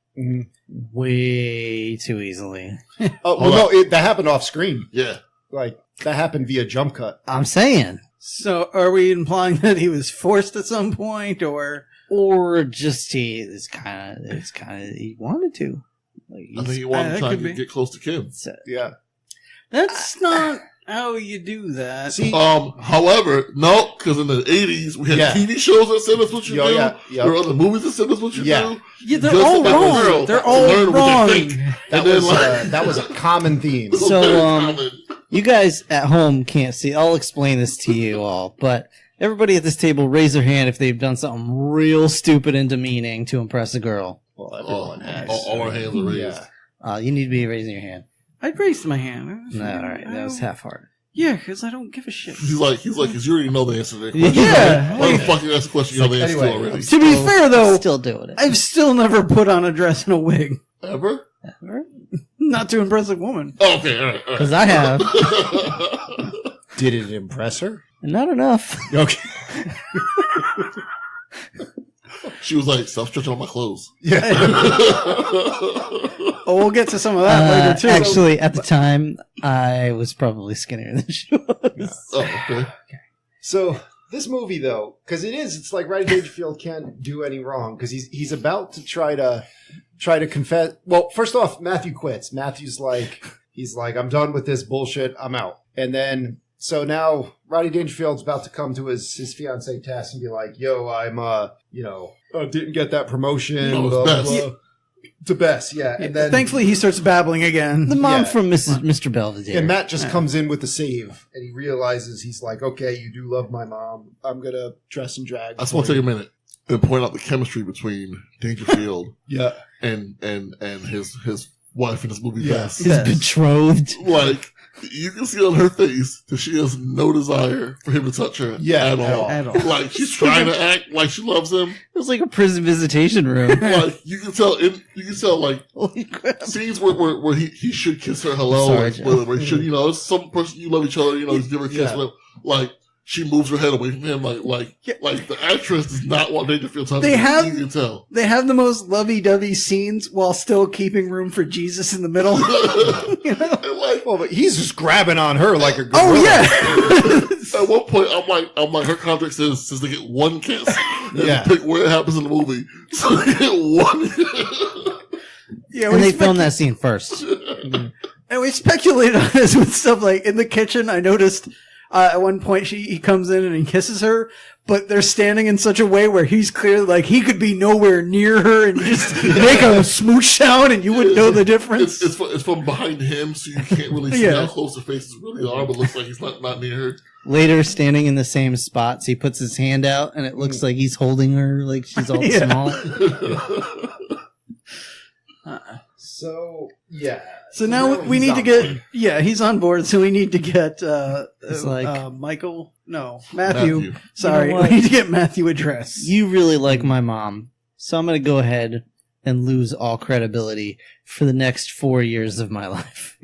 way too easily. Oh, well, no, that happened off screen. Yeah. Like, that happened via jump cut. I'm saying. So, are we implying that he was forced at some point, or just it's kind of he wanted to. Like, I think he wanted to that try could to be. get close to Kim. Yeah. that's not how you do that? See, However, no, because in the 80s, we had TV shows that said that's what you do. There were other movies that said that's what you do. Yeah, they're Just all like a wrong. girl They're to all learn what wrong. they think. that was a common theme. This is So, very common. you guys at home can't see. I'll explain this to you all, but everybody at this table raise their hand if they've done something real stupid and demeaning to impress a girl. Well, everyone has. All our hands are raised. Yeah. You need to be raising your hand. I raised my hand. No, all right, that was half-hearted. Yeah, because I don't give a shit. He's like, because you already know the answer to that question. Yeah. Why the fuck you ask a question you know the answer to Anyway, already? To be fair, though, Still doing it. I've still never put on a dress and a wig. Ever? Not to impress a woman. Oh, okay, all right. Because I have. Did it impress her? Not enough. Okay. She was like, stop stretching on my clothes. Yeah. Oh, we'll get to some of that later, too. Actually, at the time, I was probably skinnier than she was. Oh, okay. So this movie, though, because it's like Rodney Dangerfield can't do any wrong because he's about to try to confess. Well, first off, Matthew quits. Matthew's like, I'm done with this bullshit. I'm out. And then so now Rodney Dangerfield's about to come to his fiancee Tess and be like, yo, I'm didn't get that promotion. No, it's blah, Bess. blah, blah. To Bess, yeah. And then Thankfully, he starts babbling again. The mom Yeah. from Mr. Belvedere. And Matt just comes in with the save, and he realizes he's like, okay, you do love my mom. I'm going to dress and drag. I just want to take a minute and point out the chemistry between Dangerfield Yeah. and his wife in this movie, Yeah. Bess. His betrothed. Like, you can see on her face that she has no desire for him to touch her at all. At all. Like, she's trying to act like she loves him. It was like a prison visitation room. Like, you can tell, like, Holy crap. scenes where he should kiss her hello, Sorry, like, Joe. where he should, it's some person you love each other, just give her a kiss, Yeah. with, like, she moves her head away from him, like the actress does not want Dangerfield to touch They her. have- You can tell. They have the most lovey-dovey scenes while still keeping room for Jesus in the middle. And like, Well, but he's just grabbing on her like a gorilla. Oh, yeah! at one point, I'm like, her contract says they get one kiss. And Yeah. pick where it happens in the movie. So they get one. Yeah, And we they filmed that scene first. And we speculated on this with stuff like in the kitchen. I noticed At one point, he comes in and he kisses her, but they're standing in such a way where he's clearly like he could be nowhere near her and just make a smooch sound, and you wouldn't know the difference. It's from behind him, so you can't really see how close their faces really are, but it looks like he's not near her. Later, standing in the same spots, he puts his hand out, and it looks like he's holding her, like she's all small. So, yeah. So now we need to get... Yeah, he's on board, so we need to get Michael... No, Matthew. Sorry, You know what? we need to get Matthew a dress. You really like my mom, so I'm going to go ahead and lose all credibility for the next 4 years of my life.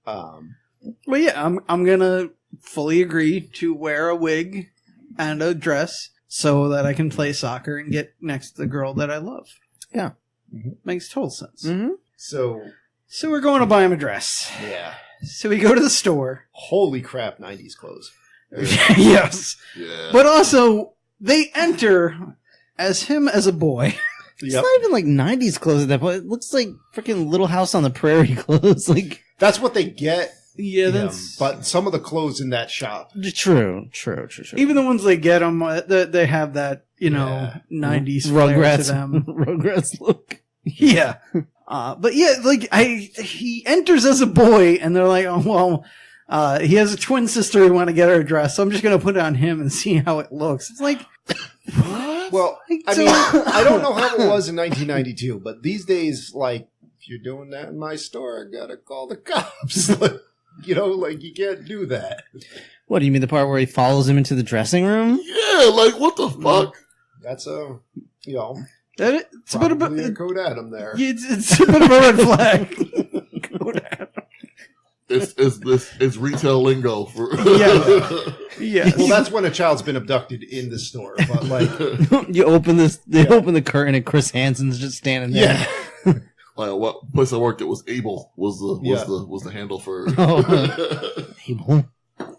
Well, yeah, I'm going to fully agree to wear a wig and a dress so that I can play soccer and get next to the girl that I love. Yeah. Makes total sense. Mm-hmm. So we're going to buy him a dress. yeah. So we go to the store. Holy crap, 90s clothes. Yes. Yeah. But also, they enter as him as a boy. It's not even like 90s clothes at that point. It looks like freaking Little House on the Prairie clothes. Like, That's what they get. Yeah, that's... But some of the clothes in that shop. True. Even the ones they get them, they have that, 90s flair to them. Rugrats look. Yeah. But yeah, like, he enters as a boy, and they're like, oh, well, he has a twin sister who want to get her a dress, so I'm just going to put it on him and see how it looks. It's like, what? Well, I mean, I don't know how it was in 1992, but these days, like, if you're doing that in my store, I gotta call the cops. Like, you can't do that. What, do you mean the part where he follows him into the dressing room? Yeah, like, what the fuck? That's It's a bit of a Code Adam there. It's a bit of a red flag. Code Adam. It's retail lingo for Yeah. Well, that's when a child's been abducted in the store. But like, You open this, they open the curtain and Chris Hansen's just standing there. yeah. Like what place I worked at was Able was the handle for Able.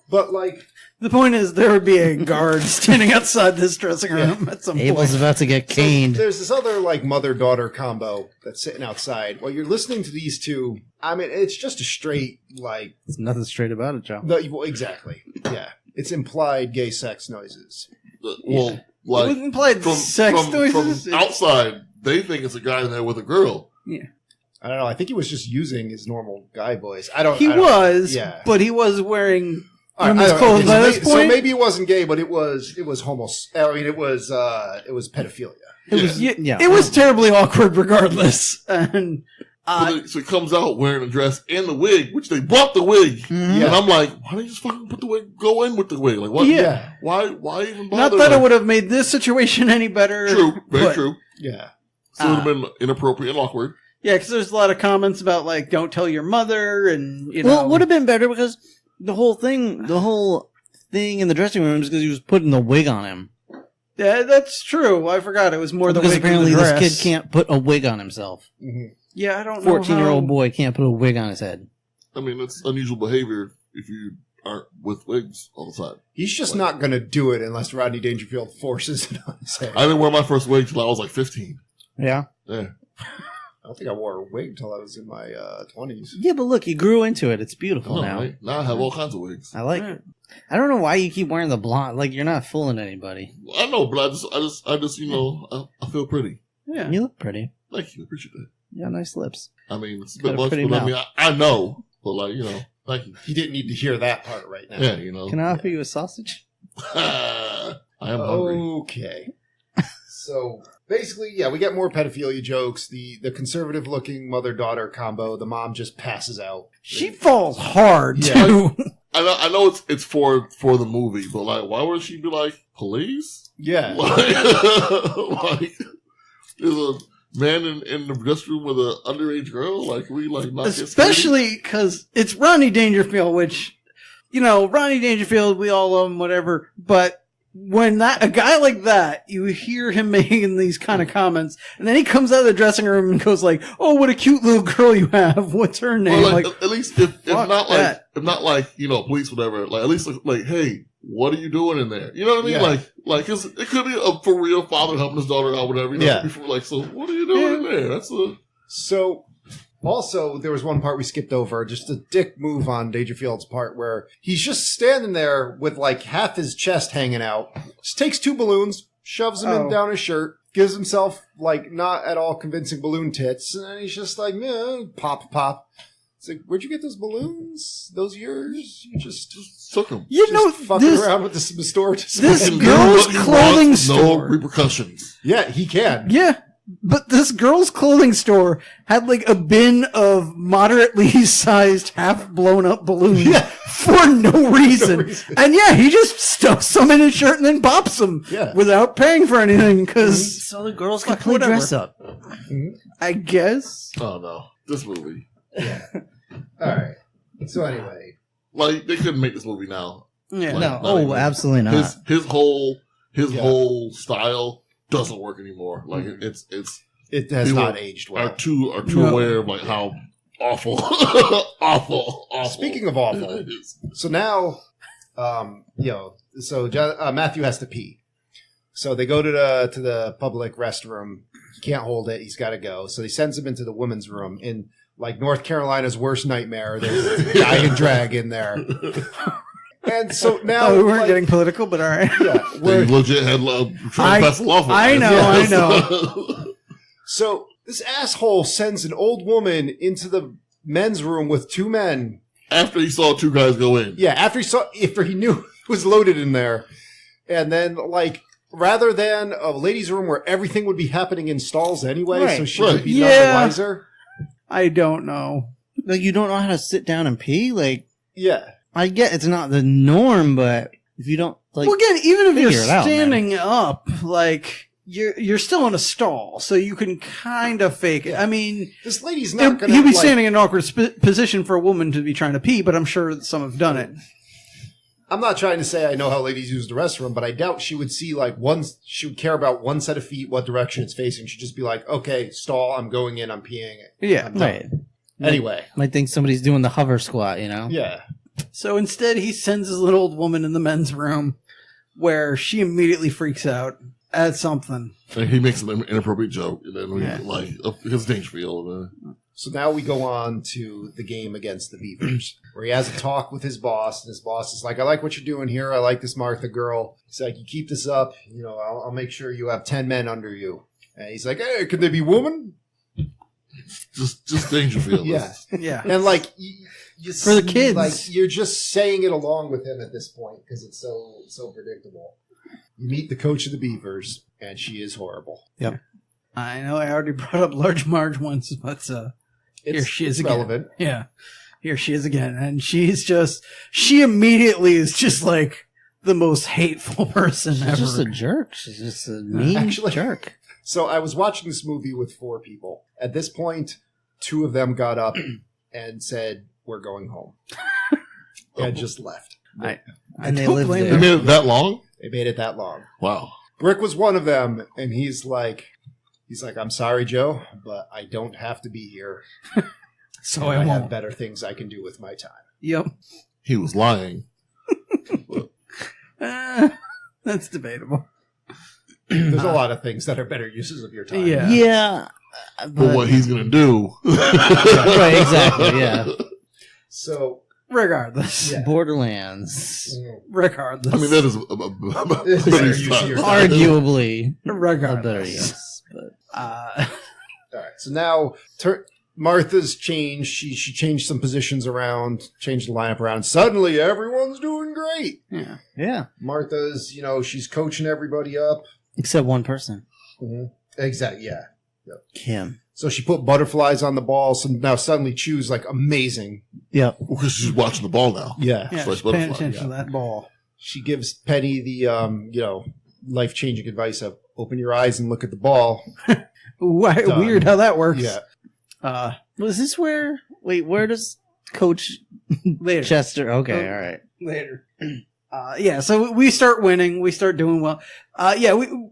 But like, The point is, there would be a guard standing outside this dressing room at some Abel's point. about to get so caned. there's this other like mother-daughter combo that's sitting outside. While you're listening to these two, I mean, it's just a straight like. There's nothing straight about it, Joe. Well, exactly. Yeah, it's implied gay sex noises. well, It like wasn't implied sex noises. from outside, they think it's a guy in there with a girl. I don't know. I think he was just using his normal guy voice. I don't. Yeah. But he was wearing I women's don't- clothes by this so point. maybe it wasn't gay, but it was I mean, it was pedophilia. It was, It was terribly awkward regardless. And So he comes out wearing a dress and the wig, which they bought the wig. And I'm like, why don't you just fucking put the wig, go in with the wig? Like, what? Yeah. Why even bother? not that it would have made this situation any better. True. Very but- true. Yeah. So it would have been inappropriate and awkward. Yeah, because there's a lot of comments about, like, don't tell your mother, and, you know. Well, it would have been better because the whole thing in the dressing room is because he was putting the wig on him. Yeah, that's true. I forgot it was more the Because wig than apparently the this dress. kid can't put a wig on himself. Mm-hmm. Yeah, I don't know 14-year-old how- boy can't put a wig on his head. I mean, it's unusual behavior if you aren't with wigs all the time. He's just not going to do it unless Rodney Dangerfield forces it on his head. I didn't wear my first wig till I was like 15. Yeah. Yeah. I don't think I wore a wig until I was in my 20s. Yeah, but look, he grew into it. It's beautiful No, now. right? Now I have all kinds of wigs. I like it. I don't know why you keep wearing the blonde. Like, you're not fooling anybody. I know, but I just, you know, I feel pretty. Yeah. You look pretty. Thank you. Appreciate that. You got nice lips. I mean, it's a Got bit a much, pretty but I mean, mouth. I know, but like, you know, thank you. He didn't need to hear that part right now. Yeah, you know. Can I offer you a sausage? I am hungry. Okay. So basically, yeah, we get more pedophilia jokes. The conservative-looking mother-daughter combo. The mom just passes out. She falls hard, Yeah. too. I know it's for the movie, but like, why would she be like police? Yeah. Like there's a man in the dressing room with an underage girl. Like, we like not get scared? Especially because it's Rodney Dangerfield, which, you know, Rodney Dangerfield, we all love him, whatever, but when a guy like that, you hear him making these kind of comments, and then he comes out of the dressing room and goes like, "Oh, what a cute little girl you have. What's her name?" Well, like, at least if fuck not that. like you know, police, whatever. Like, at least like, hey, what are you doing in there? You know what I mean? Yeah. Like it could be a for real father helping his daughter out, whatever. You know, Yeah. before, like, so what are you doing in there? That's a So Also, there was one part we skipped over, just a dick move on Dangerfield's part, where he's just standing there with like half his chest hanging out. Just takes 2 balloons, shoves them in down his shirt, gives himself like not at all convincing balloon tits, and then he's just like, pop, pop. It's like, where'd you get those balloons? Those yours? You just took them. You know, fucking around with the store. This girl's clothing store. No repercussions. Yeah, he can. Yeah. But this girl's clothing store had like a bin of moderately sized, half blown up balloons for no reason. And yeah, he just stuffs some in his shirt and then pops them without paying for anything because So the girls can play dress up. I guess. Oh no, this movie. Yeah. All right. So anyway, like they couldn't make this movie now. Yeah. Like, No, oh, absolutely not. His whole style doesn't work anymore. Like it has not aged well. Are too aware of like how awful, awful. Speaking of awful, so now, Matthew has to pee. So they go to the public restroom. He can't hold it. He's got to go. So he sends him into the women's room in like North Carolina's worst nightmare. There's a guy in drag in there. And so now we weren't getting political, but all right. Yeah, they legit had trying to pass a law for I know. So this asshole sends an old woman into the men's room with 2 men. After he saw 2 guys go in. Yeah, after he knew it was loaded in there. And then, like, rather than a ladies' room where everything would be happening in stalls anyway, so she would be none the wiser. I don't know. Like, you don't know how to sit down and pee? Like, yeah. I get it's not the norm, but if you don't, like, well, again, even if you're out, standing up, like, you're still in a stall, so you can kind of fake it. I mean, this lady's not going to. He'd be standing in an awkward position for a woman to be trying to pee, but I'm sure that some have done it. I'm not trying to say I know how ladies use the restroom, but I doubt she would see like she would care about one set of feet, what direction it's facing. She'd just be like, okay, stall, I'm going in, I'm peeing it. Yeah, right. Anyway. Might think somebody's doing the hover squat, you know? Yeah. So instead, he sends his little old woman in the men's room where she immediately freaks out at something. And he makes an inappropriate joke, and then like his Dangerfield. So now we go on to the game against the Beavers, where he has a talk with his boss, and his boss is like, I like what you're doing here. I like this Martha girl. He's like, you keep this up, I'll make sure you have 10 men under you. And he's like, hey, could they be women? Just Dangerfield. Yeah. Yeah. And like, for the kids, like you're just saying it along with him at this point because it's so predictable. You meet the coach of the Beavers, and she is horrible. Yep. I know I already brought up Large Marge once, but here she is again. Relevant. Yeah. Here she is again. And she immediately is just like the most hateful person ever. She's just a jerk. She's just a mean jerk. So I was watching this movie with 4 people. At this point, 2 of them got up and said, we're going home. And just left. And they lived there. They made it that long? They made it that long. Wow. Brick was one of them, and he's like, I'm sorry, Joe, but I don't have to be here. So I have better things I can do with my time. Yep. He was lying. That's debatable. There's a lot of things that are better uses of your time. Yeah. Yeah. But what he's going to do. Right, exactly, yeah. So, regardless. Yeah. Borderlands. Regardless. I mean, that is better use of your time. Arguably. Regardless. A better use. But. All right. So now Martha's changed. She changed some positions around, changed the lineup around. Suddenly, everyone's doing great. Yeah. Yeah. Martha's, she's coaching everybody up. Except one person. Mm-hmm. Exactly. Yeah. Yep. Kim. So she put butterflies on the ball. So now suddenly Chu's like amazing. Yep. Because she's watching the ball now. Yeah. Yeah, So she's paying attention to that ball. She gives Penny the life-changing advice of open your eyes and look at the ball. Weird how that works. Yeah. Was this where does Coach Later. Chester? Okay, all right. Later. So we start winning. We start doing well.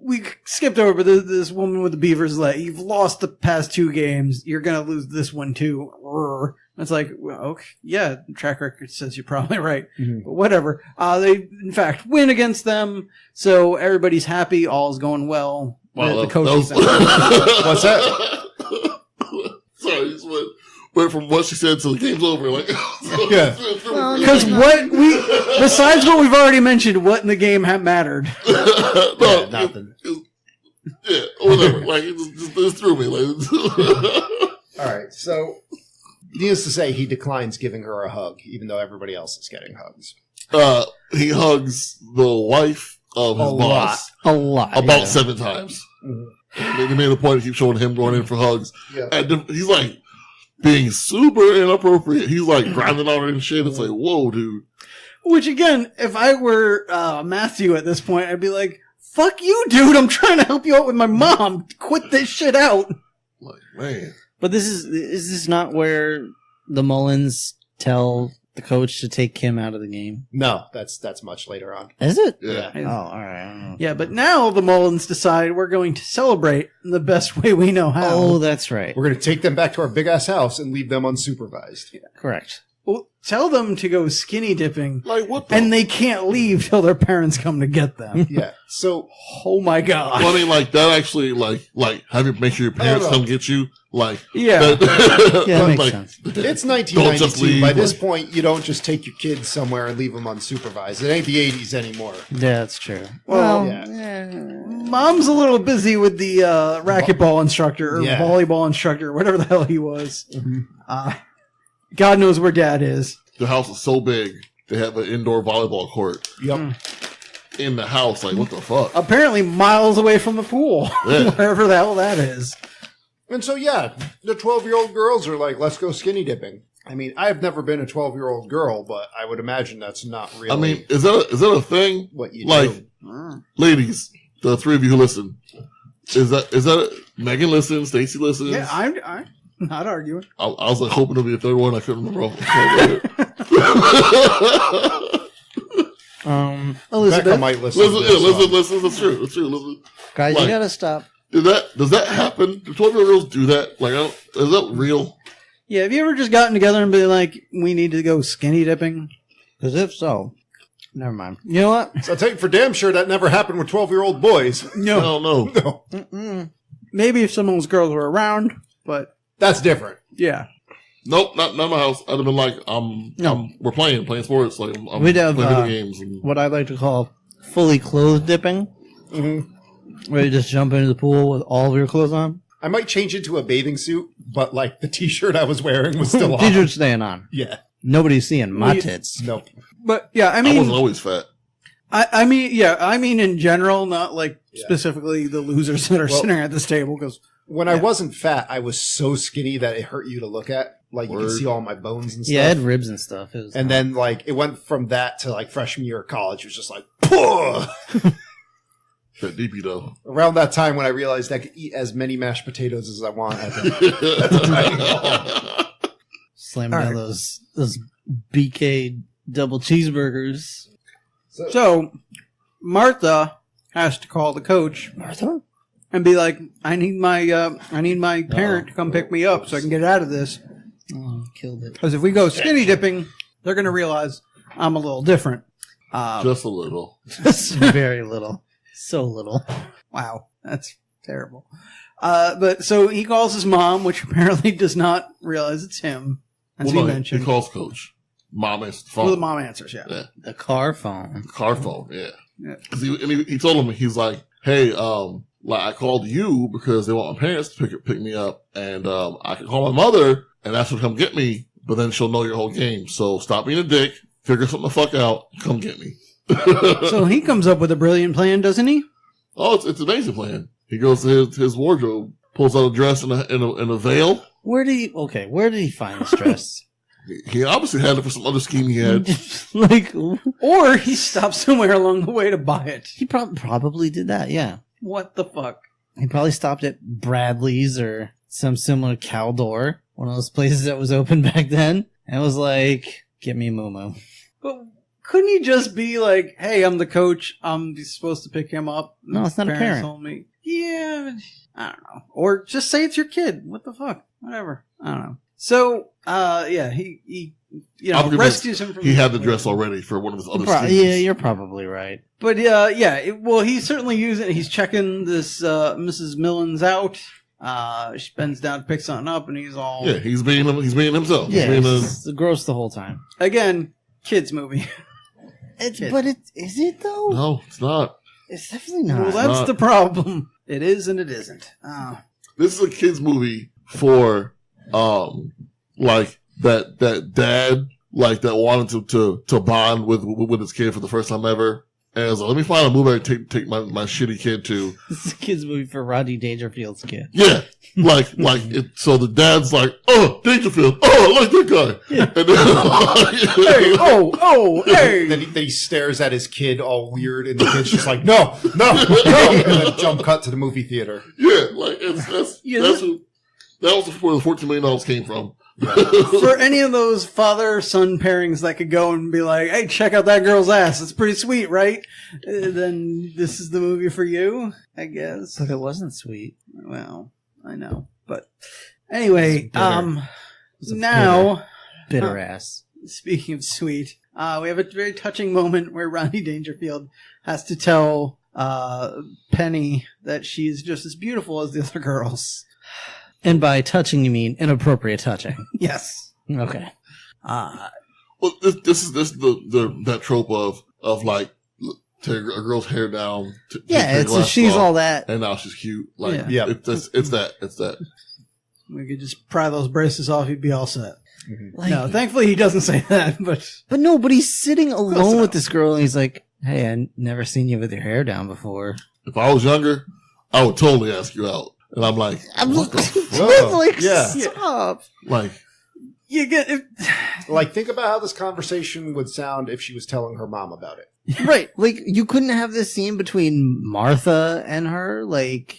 We skipped over this woman with the Beavers. Like, you've lost the past 2 games. You're going to lose this one too. It's like, well, okay, yeah, track record says you're probably right. Mm-hmm. But whatever. They, in fact, win against them. So everybody's happy. All's going well. Wow, the coach What's that? Sorry, went from what she said to the game's over. Like, Yeah. Because besides what we've already mentioned, what in the game mattered? no, Nothing. Yeah, whatever. Like, it just threw me. Like, All right, so needless to say, he declines giving her a hug, even though everybody else is getting hugs. he hugs the wife of his boss A lot. about 7 times. Mm-hmm. They made a point to keep showing him going in for hugs. Yeah. And he's like being super inappropriate. He's like grinding on her and shit. It's like, whoa, dude. Which again, if I were Matthew at this point, I'd be like, "Fuck you, dude! I'm trying to help you out with my mom. Quit this shit out." Like, man. But is this not where the Mullins tell the coach to take Kim out of the game? No, that's much later on. Is it? Yeah. Oh, all right. I don't know. Yeah, but now the Mullins decide we're going to celebrate in the best way we know how. Oh, that's right. We're going to take them back to our big ass house and leave them unsupervised. Correct. Well, tell them to go skinny dipping, Like, what the? and they can't leave till their parents come to get them. Yeah. So Oh my god! Well, I mean, like, that actually, like have you make sure your parents Oh, no. come get you. Like, Yeah. Yeah, that makes like, sense. it's Don't just 1992. leave. By this point, you don't just take your kids somewhere and leave them unsupervised. It ain't the 80s anymore. Yeah, that's true. Well, yeah. Mom's a little busy with the racquetball instructor or Yeah. volleyball instructor, whatever the hell he was. God knows where Dad is. the house is so big, they have an indoor volleyball court Yep. in the house. Like, what the fuck? Apparently, miles away from the pool, Yeah. wherever the hell that is. And so, yeah, the 12-year-old girls are like, let's go skinny dipping. I mean, I've never been a 12-year-old girl, but I would imagine that's not really I mean, is that a thing? what you like, do. ladies, the 3 of you who listen, is that Megan listens, Stacy listens? Yeah, I'm not arguing. I was like hoping to be a third one. I couldn't remember. Elizabeth. Becca might listen. to this listen. That's true. Listen. Guys, Like- you gotta stop. Does that happen? Do 12-year-old girls do that? Like, is that real? Yeah, have you ever just gotten together and been like, we need to go skinny dipping? Because if so, never mind. You know what? So I'll tell you for damn sure that never happened with 12-year-old boys. No. No, Mm-mm. Maybe if some of those girls were around, but that's different. yeah. Nope, not my house. I'd have been like, No. we're playing sports. Like, I'm We'd have, playing video games. And, What I like to call fully clothed dipping, where you just jump into the pool with all of your clothes on. I might change into a bathing suit, but like the t-shirt I was wearing was still on. T-shirt staying on. Yeah. Nobody's seeing my Well, you- tits. Nope. But yeah, I I mean, wasn't always fat. I mean in general, not like specifically the losers that are Well- sitting at this table, because When I wasn't fat, I was so skinny that it hurt you to look at. Like you Word. could see all my bones and stuff. Yeah, I had ribs and stuff. It was And then like it went from that to like freshman year of college. It was just like, Pugh! That DP though. Around that time when I realized I could eat as many mashed potatoes as I want at the slam All down right. those BK double cheeseburgers. so Martha has to call the coach Martha? and be like, I need my parent to come pick me up so I can get out of this. Oh, killed it. Because if we go skinny dipping, they're going to realize I'm a little different. Just a little. Very little. So little. Wow, that's terrible. But so he calls his mom, which apparently does not realize it's him, as Well, he no, mentioned. he calls coach. Mom answers the phone. Well, the mom answers, yeah. Yeah. The car phone. Car phone, yeah. Yeah. 'Cause he told him, he's like, hey, like I called you because they want my parents to pick me up, and I can call my mother and ask her to come get me, but then she'll know your whole game. So stop being a dick, figure something the fuck out, come get me. So he comes up with a brilliant plan, doesn't he? Oh, it's an amazing plan. He goes to his wardrobe, pulls out a dress and a veil. Where did he find this dress? He obviously had it for some other scheme he had. Like, Or he stopped somewhere along the way to buy it. he probably did that, yeah. What the fuck? He probably stopped at Bradley's or some similar Caldor, one of those places that was open back then, and was like, get me a Moo. But couldn't he just be like, hey, I'm the coach. I'm supposed to pick him up? No, it's not a Parents parent. told me. Yeah, but I don't know. Or just say it's your kid. What the fuck? Whatever. I don't know. So, yeah, he I'll be rescues him from He had the dress already for one of his other schemes. Yeah, you're probably right. But well, he's certainly using. He's checking this Mrs. Millins out. She bends down, picks something up, and he's all Yeah, he's being himself. Yeah, He's being it's gross the whole time. again kids movie. But is it though? no, it's not. It's definitely not. Well, that's not. the problem. It is and it isn't. This is a kids movie for like that dad like that wanted to bond with his kid for the first time ever. And I was like, let me find a movie I can take my shitty kid to. This is a kids movie for Rodney Dangerfield's kid. Yeah. So the dad's like, oh, Dangerfield. Oh, I like that guy. Yeah. And then, Hey! Then he stares at his kid all weird, and the kid's just like, no, and then jump cut to the movie theater. yeah, like, that was where the $14 million came from. For any of those father-son pairings that could go and be like, hey, check out that girl's ass. It's pretty sweet, right? Then this is the movie for you, I guess. But it wasn't sweet. Well, I know. But anyway, It's a now, bitter ass. speaking of sweet, we have a very touching moment where Rodney Dangerfield has to tell Penny that she's just as beautiful as the other girls. And by touching, you mean inappropriate touching. Yes. Okay. Well, this is that trope of like take a girl's hair down. Yeah, take it's her glasses she's off, all that. and now she's cute. Like, Yeah. it's that. We could just pry those braces off, he'd be all set. Like, No, thankfully he doesn't say that, but but he's sitting alone with this girl, and he's like, "Hey, I never seen you with your hair down before." If I was younger, I would totally ask you out. And I'm like, what the It's like, Yeah. stop. like, you get it. Like, think about how this conversation would sound if she was telling her mom about it. Right. Like, you couldn't have this scene between Martha and her. Like,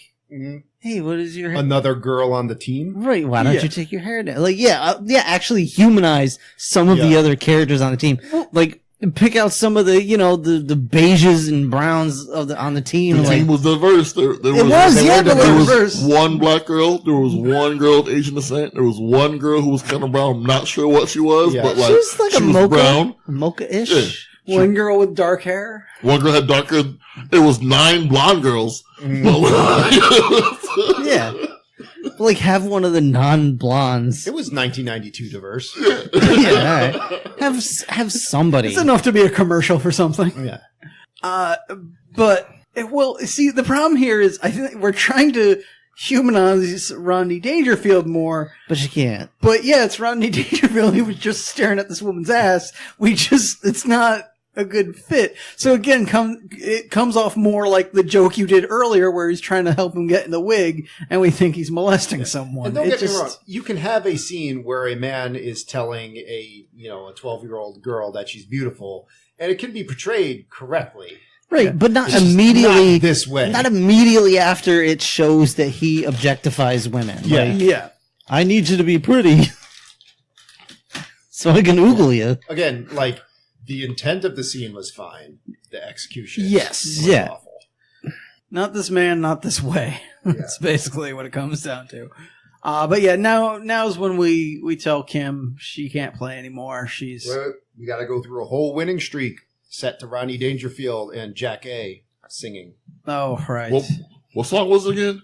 hey, what is your hair? Another girl on the team. Right. Why don't Yeah. you take your hair down? Like, actually humanize some of the Yeah. other characters on the team. Like, pick out some of the, the beiges and browns on the team. the Like, team was diverse. There It was, yeah, but there it was was one black girl. There was one girl of Asian descent. There was one girl who was kind of brown. I'm not sure what she was, Yeah. but she like was like she a was mocha, brown. mocha-ish. Yeah. one girl with dark hair. One girl had darker. It was 9 blonde girls. But like, Yeah. Like, have one of the non-blondes. It was 1992 diverse. Yeah, all right. Have somebody. It's enough to be a commercial for something. Yeah. But see, the problem here is I think we're trying to humanize Rodney Dangerfield more. But you can't. But yeah, it's Rodney Dangerfield. He was just staring at this woman's ass. It's not a good fit. So again, it comes off more like the joke you did earlier where he's trying to help him get in the wig and we think he's molesting someone. And don't get me wrong, you can have a scene where a man is telling a 12-year-old girl that she's beautiful, and it can be portrayed correctly. Right, but not It's just immediately not this way. Not immediately after it shows that he objectifies women. Yeah. Like, Yeah. I need you to be pretty so I can oogle you. Again, like, the intent of the scene was fine. The execution Yes. was Yeah. awful. Not this man, not this way. That's basically what it comes down to. But yeah, now's when we tell Kim she can't play anymore. She's Well, we got to go through a whole winning streak set to Rodney Dangerfield and Jack A. singing. oh right. what song was it again?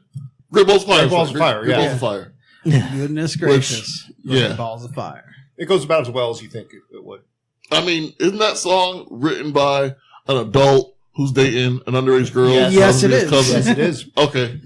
Great Balls of Fire. Great Balls of Fire, Great yeah. Balls of Fire. Goodness gracious. yeah. Balls of fire. It goes about as well as you think it would. I mean, isn't that song written by an adult who's dating an underage girl? Yes, it is. Cousin? Yes, it is. Okay.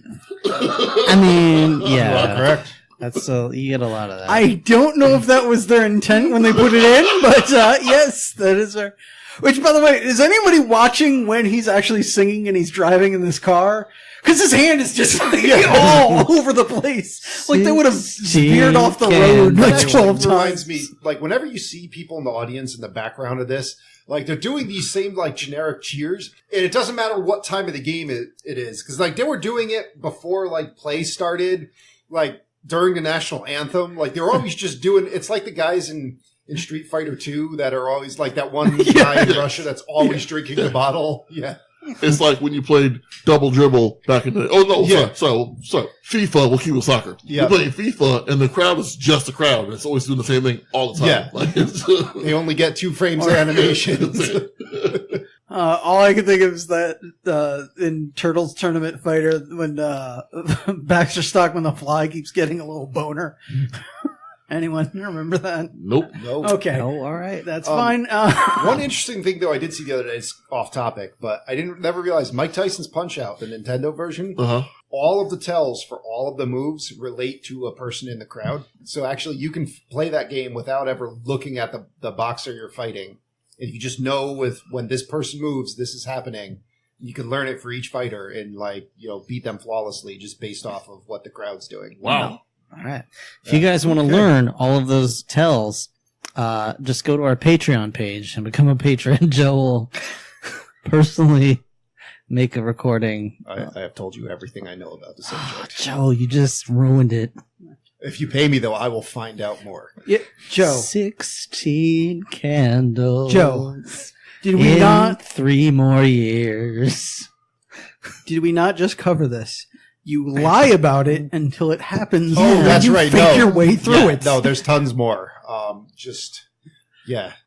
I mean, You are yeah. correct. That's you get a lot of that. I don't know if that was their intent when they put it in, but yes, that is our. Which, by the way, is anybody watching when he's actually singing and he's driving in this car? Because his hand is just like, all over the place. Like they would have veered off the road That like actually 12 reminds times. me, like, whenever you see people in the audience in the background of this, like, they're doing these same, like, generic cheers, and it doesn't matter what time of the game it is. Because, like, they were doing it before, like, play started, like, during the national anthem. Like, they were always just doing, it's like the guys in Street Fighter 2 that are always, like, that one guy in Russia that's always drinking the bottle. Yeah. It's like when you played Double Dribble back in the Oh, no, Yeah. sorry. FIFA, we'll keep with soccer. Yeah. You play FIFA, and the crowd is just a crowd. And it's always doing the same thing all the time. Yeah. Like, it's, They only get 2 frames of animation. All I can think of is that in Turtles Tournament Fighter, when Baxter Stockman the Fly keeps getting a little boner. Anyone remember that? Nope. Okay. Oh, all right. That's fine. One interesting thing, though, I did see the other day, it's off topic, but I never realized Mike Tyson's Punch-Out, the Nintendo version, all of the tells for all of the moves relate to a person in the crowd. So actually, you can play that game without ever looking at the boxer you're fighting. If you just know when this person moves, this is happening, you can learn it for each fighter and beat them flawlessly just based off of what the crowd's doing. Wow. All right. If you guys want to learn all of those tells, just go to our Patreon page and become a patron. Joe will personally make a recording. I have told you everything I know about the subject. Joe, you just ruined it. If you pay me, though, I will find out more. Yeah, Joe. 16 candles. Joe, did we not 3 more years? Did we not just cover this? You lie about it until it happens. Oh, and that's you right. Fake your way through it. No, there's tons more.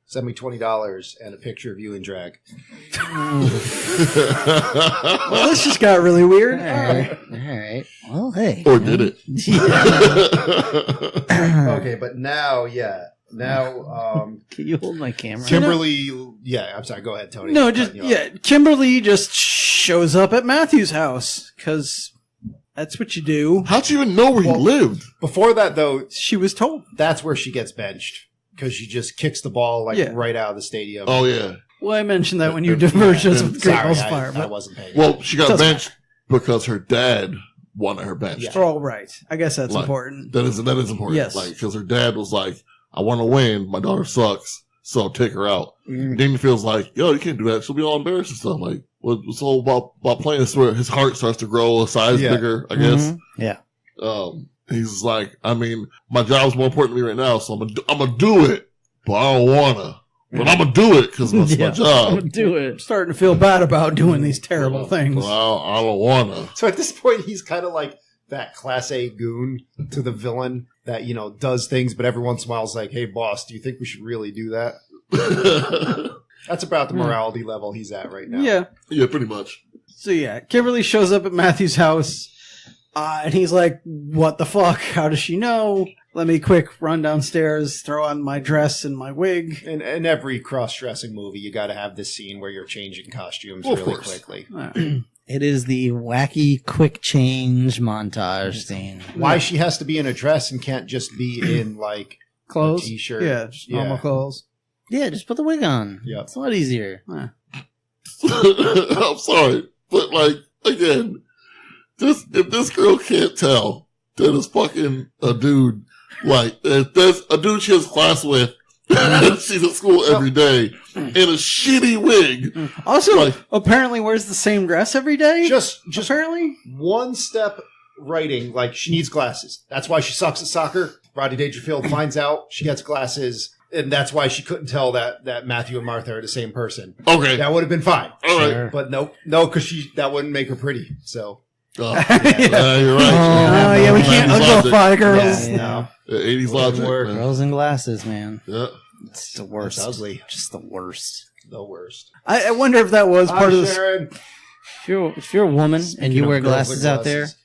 Send me $20 and a picture of you in drag. Well, this just got really weird. All right. Well, hey. Or did it? Okay, but now, Can you hold my camera? Kimberly, I'm sorry, go ahead, Tony. No, Kimberly just shows up at Matthew's house because that's what you do. How'd you even know where he lived? Before that, though, She was told. that's where she gets benched because she just kicks the ball right out of the stadium. Oh, yeah. Well, I mentioned that when you diverged us with Great Sorry, Balls of Fire. I But wasn't paying. Well, she got Doesn't benched because her dad wanted her benched. Yeah. we're all right. I guess that's Like, important. That is important. Yes. Like, because her dad was like, I want to win. My daughter sucks. So I'll take her out. Mm. Damien feels like, yo, you can't do that. She'll be all embarrassed and stuff. Like, what's all about playing? It's where his heart starts to grow a size bigger, I guess. Mm-hmm. Yeah. He's like, I mean, my job's more important to me right now, so I'm gonna do it, but I don't wanna. But I'm gonna do it because it's my I'm job. gonna do it. I'm starting to feel bad about doing these terrible things. Well, I don't wanna. So at this point, he's kind of like that Class A goon to the villain that, does things, but every once in a while is like, hey, boss, do you think we should really do that? That's about the morality level he's at right now. Yeah. Yeah, pretty much. So yeah, Kimberly shows up at Matthew's house, and he's like, "What the fuck? How does she know? Let me quick run downstairs, throw on my dress and my wig." In every cross-dressing movie, you got to have this scene where you're changing costumes Of really course. quickly. It is the wacky quick change montage scene. Why she has to be in a dress and can't just be in like Clothes, a t-shirt? yeah, just normal clothes. Yeah, just put the wig on. Yep. It's a lot easier. I'm sorry, but like, again, if this girl can't tell that it's fucking a dude, like, if there's a dude she has class with, she's at school every day, in a shitty wig. Also, Like- apparently wears the same dress every day. Just apparently. one step writing, like she needs glasses. That's why she sucks at soccer. Rodney Dangerfield finds out she gets glasses, and that's why she couldn't tell that Matthew and Martha are the same person. Okay. That would have been fine. All right. Sure. But no, because that wouldn't make her pretty. So You're right. Oh, yeah, we can't 90s logic. uglify girls. Yeah. no, Yeah, 80s logic. work. man. Girls in glasses, man. Yeah. It's the worst. That's ugly. Just the worst. The worst. I wonder if that was part of the. Sharon. If you're a woman and you Speaking wear of girls glasses with out there, glasses.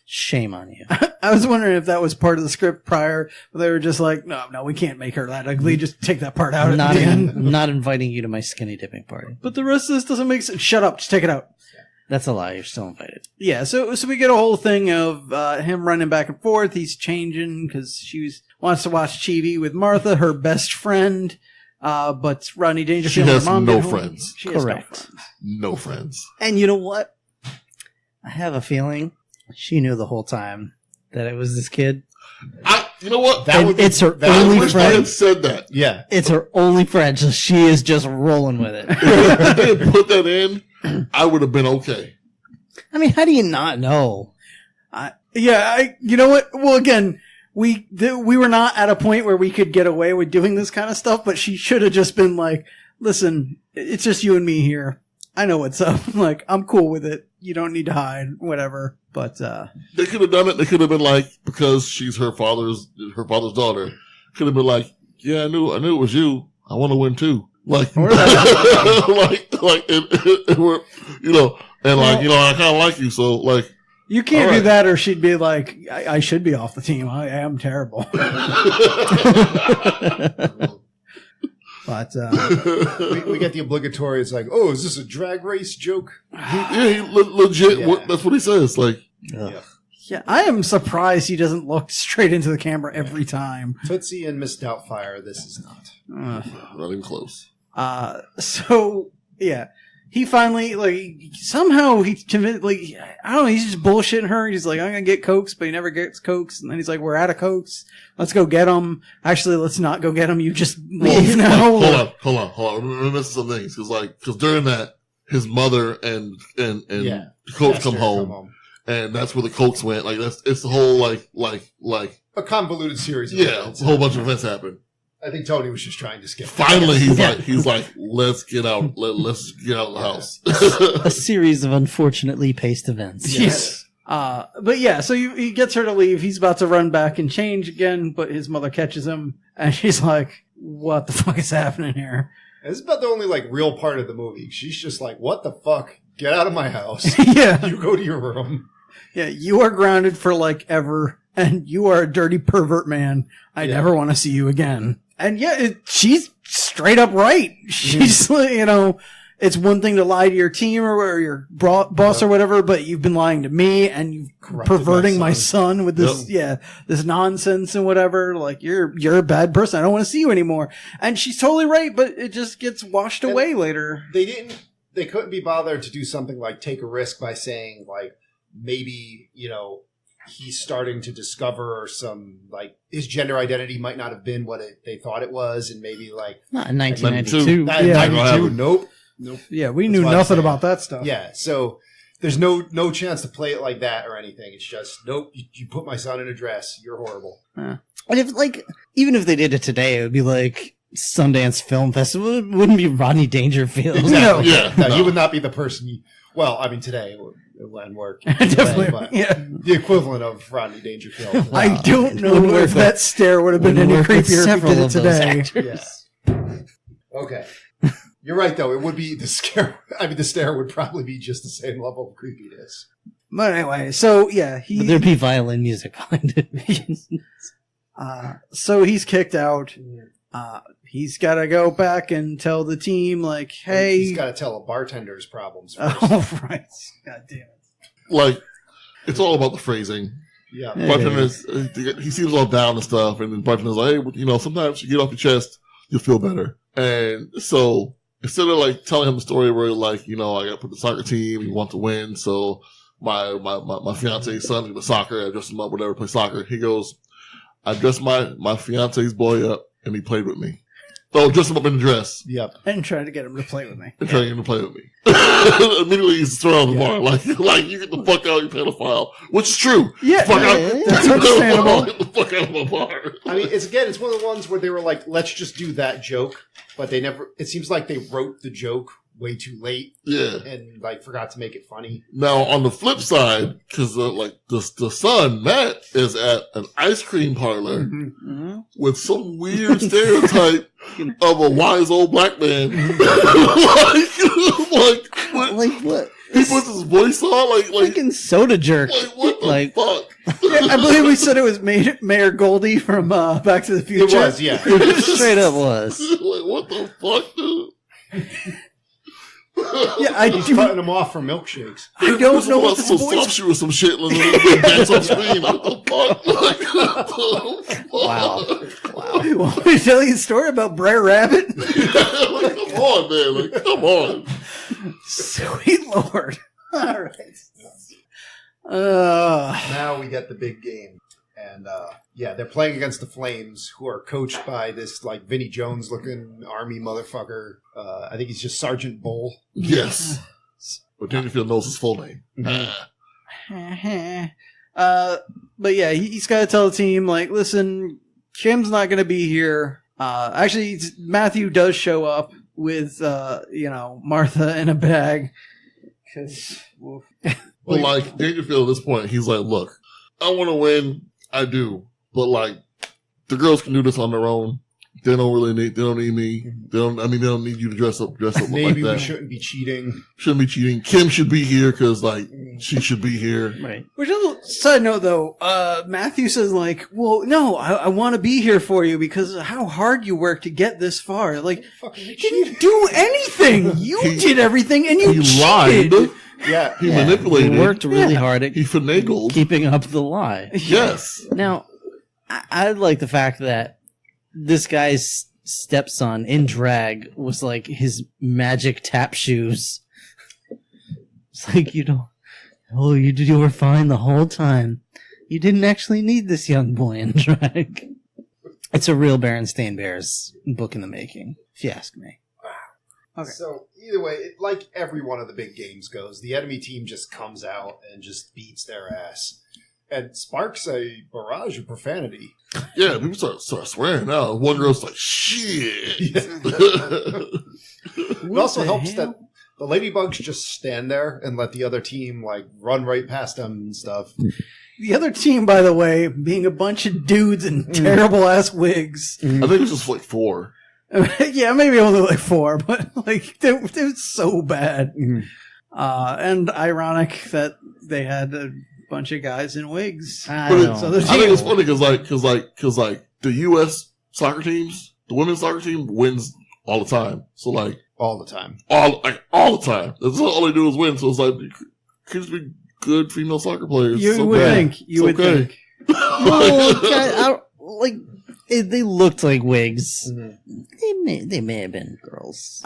shame on you. I was wondering if that was part of the script prior. They were just like, no, we can't make her that ugly. Just take that part out at not, the end. not inviting you to my skinny dipping party. But the rest of this doesn't make sense. Shut up. Just take it out. That's a lie. You're still invited. Yeah, so we get a whole thing of him running back and forth. He's changing because wants to watch TV with Martha, her best friend. But Rodney Dangerfield, She has her mom, no didn't want- friends. She has no Correct. friends. No friends. And you know what? I have a feeling she knew the whole time that it was this kid. You know what? That would be- It's her that I only wish I friend. had said that. Yeah. It's her only friend, so she is just rolling with it. If I didn't put that in, I would have been okay. I mean, how do you not know? You know what? Well, again, we were not at a point where we could get away with doing this kind of stuff, but she should have just been like, listen, it's just you and me here. I know what's up. Like, I'm cool with it. You don't need to hide, whatever. But, They could have done it. They could have been like, because she's her father's daughter, could have been like, yeah, I knew it was you. I want to win too. Like, Or that. it were, you know, and like, you know, I kind of like you, so like, You can't All do right. that, or she'd be like, I should be off the team. I am terrible. But We get the obligatory. It's like, oh, is this a drag race joke? he legit. Yeah. That's what he says. Like, Yeah. yeah, I am surprised he doesn't look straight into the camera every time. Tootsie and Miss Doubtfire. This is not. not even close. So yeah, he finally somehow he convinced, I don't know, he's just bullshitting her. He's like, I'm gonna get cokes, but he never gets cokes, and then he's like, we're out of cokes. Let's go get them. Actually, let's not go get them. You just leave now. Hold on. We're missing some things because during that, his mother and Yeah. Coach Chester come home, and that's where the Cokes went. Like it's the whole like A convoluted series. Of yeah, events. a whole bunch of events happen. I think Tony was just trying to skip. Finally, he's like, let's get out. Let's get out of the house. A series of unfortunately paced events. Yes. But yeah, so he gets her to leave. He's about to run back and change again, but his mother catches him, and she's like, "What the fuck is happening here?" This is about the only real part of the movie. She's just like, "What the fuck? Get out of my house! Yeah, You go to your room." yeah. You are grounded for ever, and you are a dirty pervert man. I Yeah. never want to see you again. And yeah, she's straight up right. She's it's one thing to lie to your team or your boss or whatever, but you've been lying to me and you've Corrupted perverting my my son. son with this, this nonsense and whatever. Like you're a bad person. I don't want to see you anymore. And she's totally right, but it just gets washed And away later. They couldn't be bothered to do something like take a risk by saying maybe he's starting to discover some his gender identity might not have been what they thought it was, and maybe Not in 1992. that Yeah. 92. Nope. Yeah, we That's knew what I'm nothing saying. about that stuff. Yeah, so there's no chance to play it like that or anything. It's just nope. You put my son in a dress. You're horrible. And if even if they did it today, it would be like Sundance Film Festival. It wouldn't be Rodney Dangerfield. Exactly. Yeah, No, no. he would not be the person. Today it wouldn't work. Definitely. But Yeah. the equivalent of Rodney Dangerfield. I don't it know wouldn't work if that stare would have been Wouldn't any work with creepier if several he did it of those today. actors. Yeah. Okay. You're right, though. It would be the scare. The stare would probably be just the same level of creepiness. But anyway, so yeah, But there'd be violin music behind it. so he's kicked out. He's got to go back and tell the team, hey. He's got to tell a bartender's problems first. Oh, right. God damn it. It's all about the phrasing. Yeah. Yeah. Bartender's, he seems all down and stuff, and then bartender's like, hey, sometimes you get off your chest, you'll feel better. And so instead of telling him the story where I got to put the soccer team, you want to win, so my fiance's son's into soccer, I dressed him up, whatever, play soccer. He goes, I dressed my fiance's boy up, and he played with me. So dressed him up in a dress Yep. And trying to get him to play with me. and trying to get him to play with me. Immediately he's thrown on the bar, like you get the fuck out, you pedophile, which is true. Yeah, Fuck out. yeah, that's understandable. Get the fuck out of my bar. It's one of the ones where they were like, let's just do that joke, but they never. It seems like they wrote the joke way too late Yeah. and forgot to make it funny. Now, on the flip side, because the son, Matt, is at an ice cream parlor Mhm. with some weird stereotype of a wise old black man. What? He puts his voice on, Fucking soda jerk. what the fuck? Yeah, I believe we said it was Mayor Goldie from Back to the It Future. was, yeah. Straight up was. What the fuck, dude? Yeah, I He's do. cutting them off for milkshakes. I don't know what this some voice. soft shoe or some shit. Dance on screen. What the fuck? What the fuck? Wow. You want me to tell you a story about Brer Rabbit? Come on, man. Come on. Sweet Lord. All right. Now we get the big game. And, they're playing against the Flames, who are coached by this, Vinnie Jones-looking army motherfucker. I think he's just Sergeant Bull. Yes. But Dangerfield knows his full name. But yeah, he's got to tell the team, listen, Kim's not going to be here. Actually, Matthew does show up with, Martha in a bag. Because, But Dangerfield at this point, he's like, look, I want to win. I do. But the girls can do this on their own. They don't need me. They don't need you to dress up like Maybe that. we shouldn't be cheating. Shouldn't be cheating. Kim should be here because, like, she should be here. Right. Which is a side note, though. Matthew says, like, well, no, I want to be here for you because of how hard you worked to get this far. Like, you didn't do anything. You did everything, and you He lied. cheated. Yeah. He manipulated. He worked really hard at He finagled. keeping up the lie. Yes. Now, I like the fact that this guy's stepson in drag was like his magic tap shoes. It's like, you were fine the whole time. You didn't actually need this young boy in drag. It's a real Berenstain Bears book in the making, if you ask me. Okay. So either way, like every one of the big games goes, the enemy team just comes out and just beats their ass. And sparks a barrage of profanity. Yeah, people start swearing now. One girl's like, shit. It also helps that the Ladybugs just stand there and let the other team like run right past them and stuff. The other team, by the way, being a bunch of dudes in terrible ass wigs. I think it was just like 4. Yeah, maybe only like 4, but like they were so bad. And ironic that they had a bunch of guys in wigs. I But know. So the I think team, it's funny because the U.S. soccer teams, the women's soccer team wins all the time. So like All the time. all the time. That's all they do is win. So it's like could just be good female soccer players. you So would bad. think. You would okay. think. Well, they looked like wigs. Mm-hmm. They may have been girls.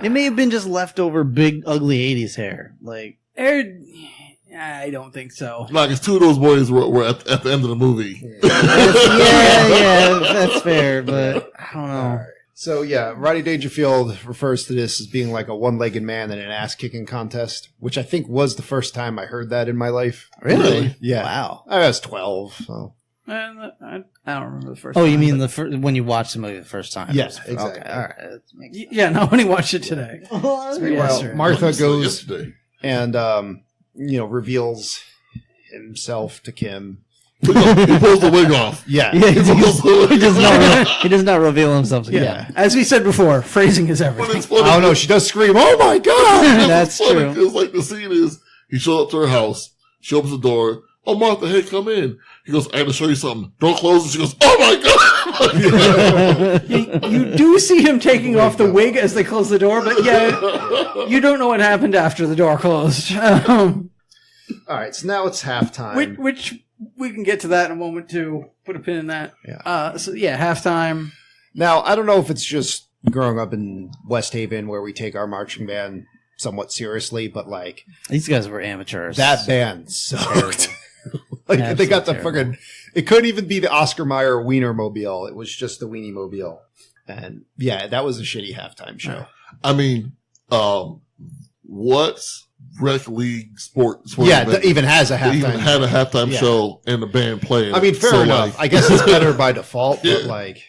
They may have been just leftover big ugly 80s hair. Like, I don't think so. Like, it's 2 of those boys were at the end of the movie. yeah, that's fair, but I don't know. All right. So yeah, Rodney Dangerfield refers to this as being like a one-legged man in an ass-kicking contest, which I think was the first time I heard that in my life. Really? Yeah. Wow. I was 12, so. I don't remember the first Oh, time. you mean when you watched the movie the first time? Yeah, Okay, exactly. all right. That makes sense. Yeah, no, I only watched it today. Well, Yes, Martha goes yesterday. and reveals himself to Kim. He pulls the wig off. Yeah. Yeah, he does not reveal himself. Yeah. As we said before, phrasing is But everything. it's funny. I don't know. She does scream, "Oh my god!" That's It's funny true. because like the scene is he shows up to her house. She opens the door. Oh, Martha, hey, come in. He goes, I got to show you something. Don't close it. She goes, oh my god. You do see him taking off the wig as they close the door, but yeah, you don't know what happened after the door closed. All right, so now it's halftime. Which we can get to that in a moment too. Put a pin in that. Yeah. So yeah, halftime. Now, I don't know if it's just growing up in West Haven where we take our marching band somewhat seriously, but like These guys were amateurs. that band sucked. Like Absolutely they got the terrible. fucking. It couldn't even be the Oscar Mayer Wiener Mobile. It was just the Weenie Mobile, and yeah, that was a shitty halftime show. I mean, what rec league sport Yeah, event that even has a that even halftime. had a halftime Yeah. show and the band playing? I mean, fair So, enough. like, I guess it's better by default, but Yeah. like,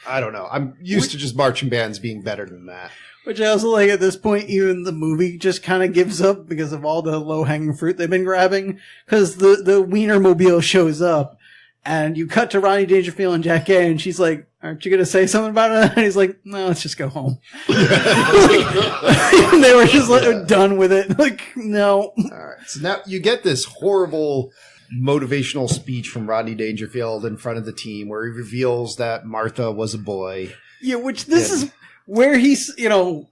I don't know. I'm used to just marching bands being better than that. Which I also like at this point, even the movie just kind of gives up because of all the low-hanging fruit they've been grabbing. Because the Wienermobile shows up, and you cut to Ronnie Dangerfield and Jack Gay, and she's like, aren't you going to say something about it? And he's like, no, let's just go home. And they were just like, done with it. Like, no. All right. So now you get this horrible motivational speech from Rodney Dangerfield in front of the team where he reveals that Martha was a boy. Yeah, which this is where he's,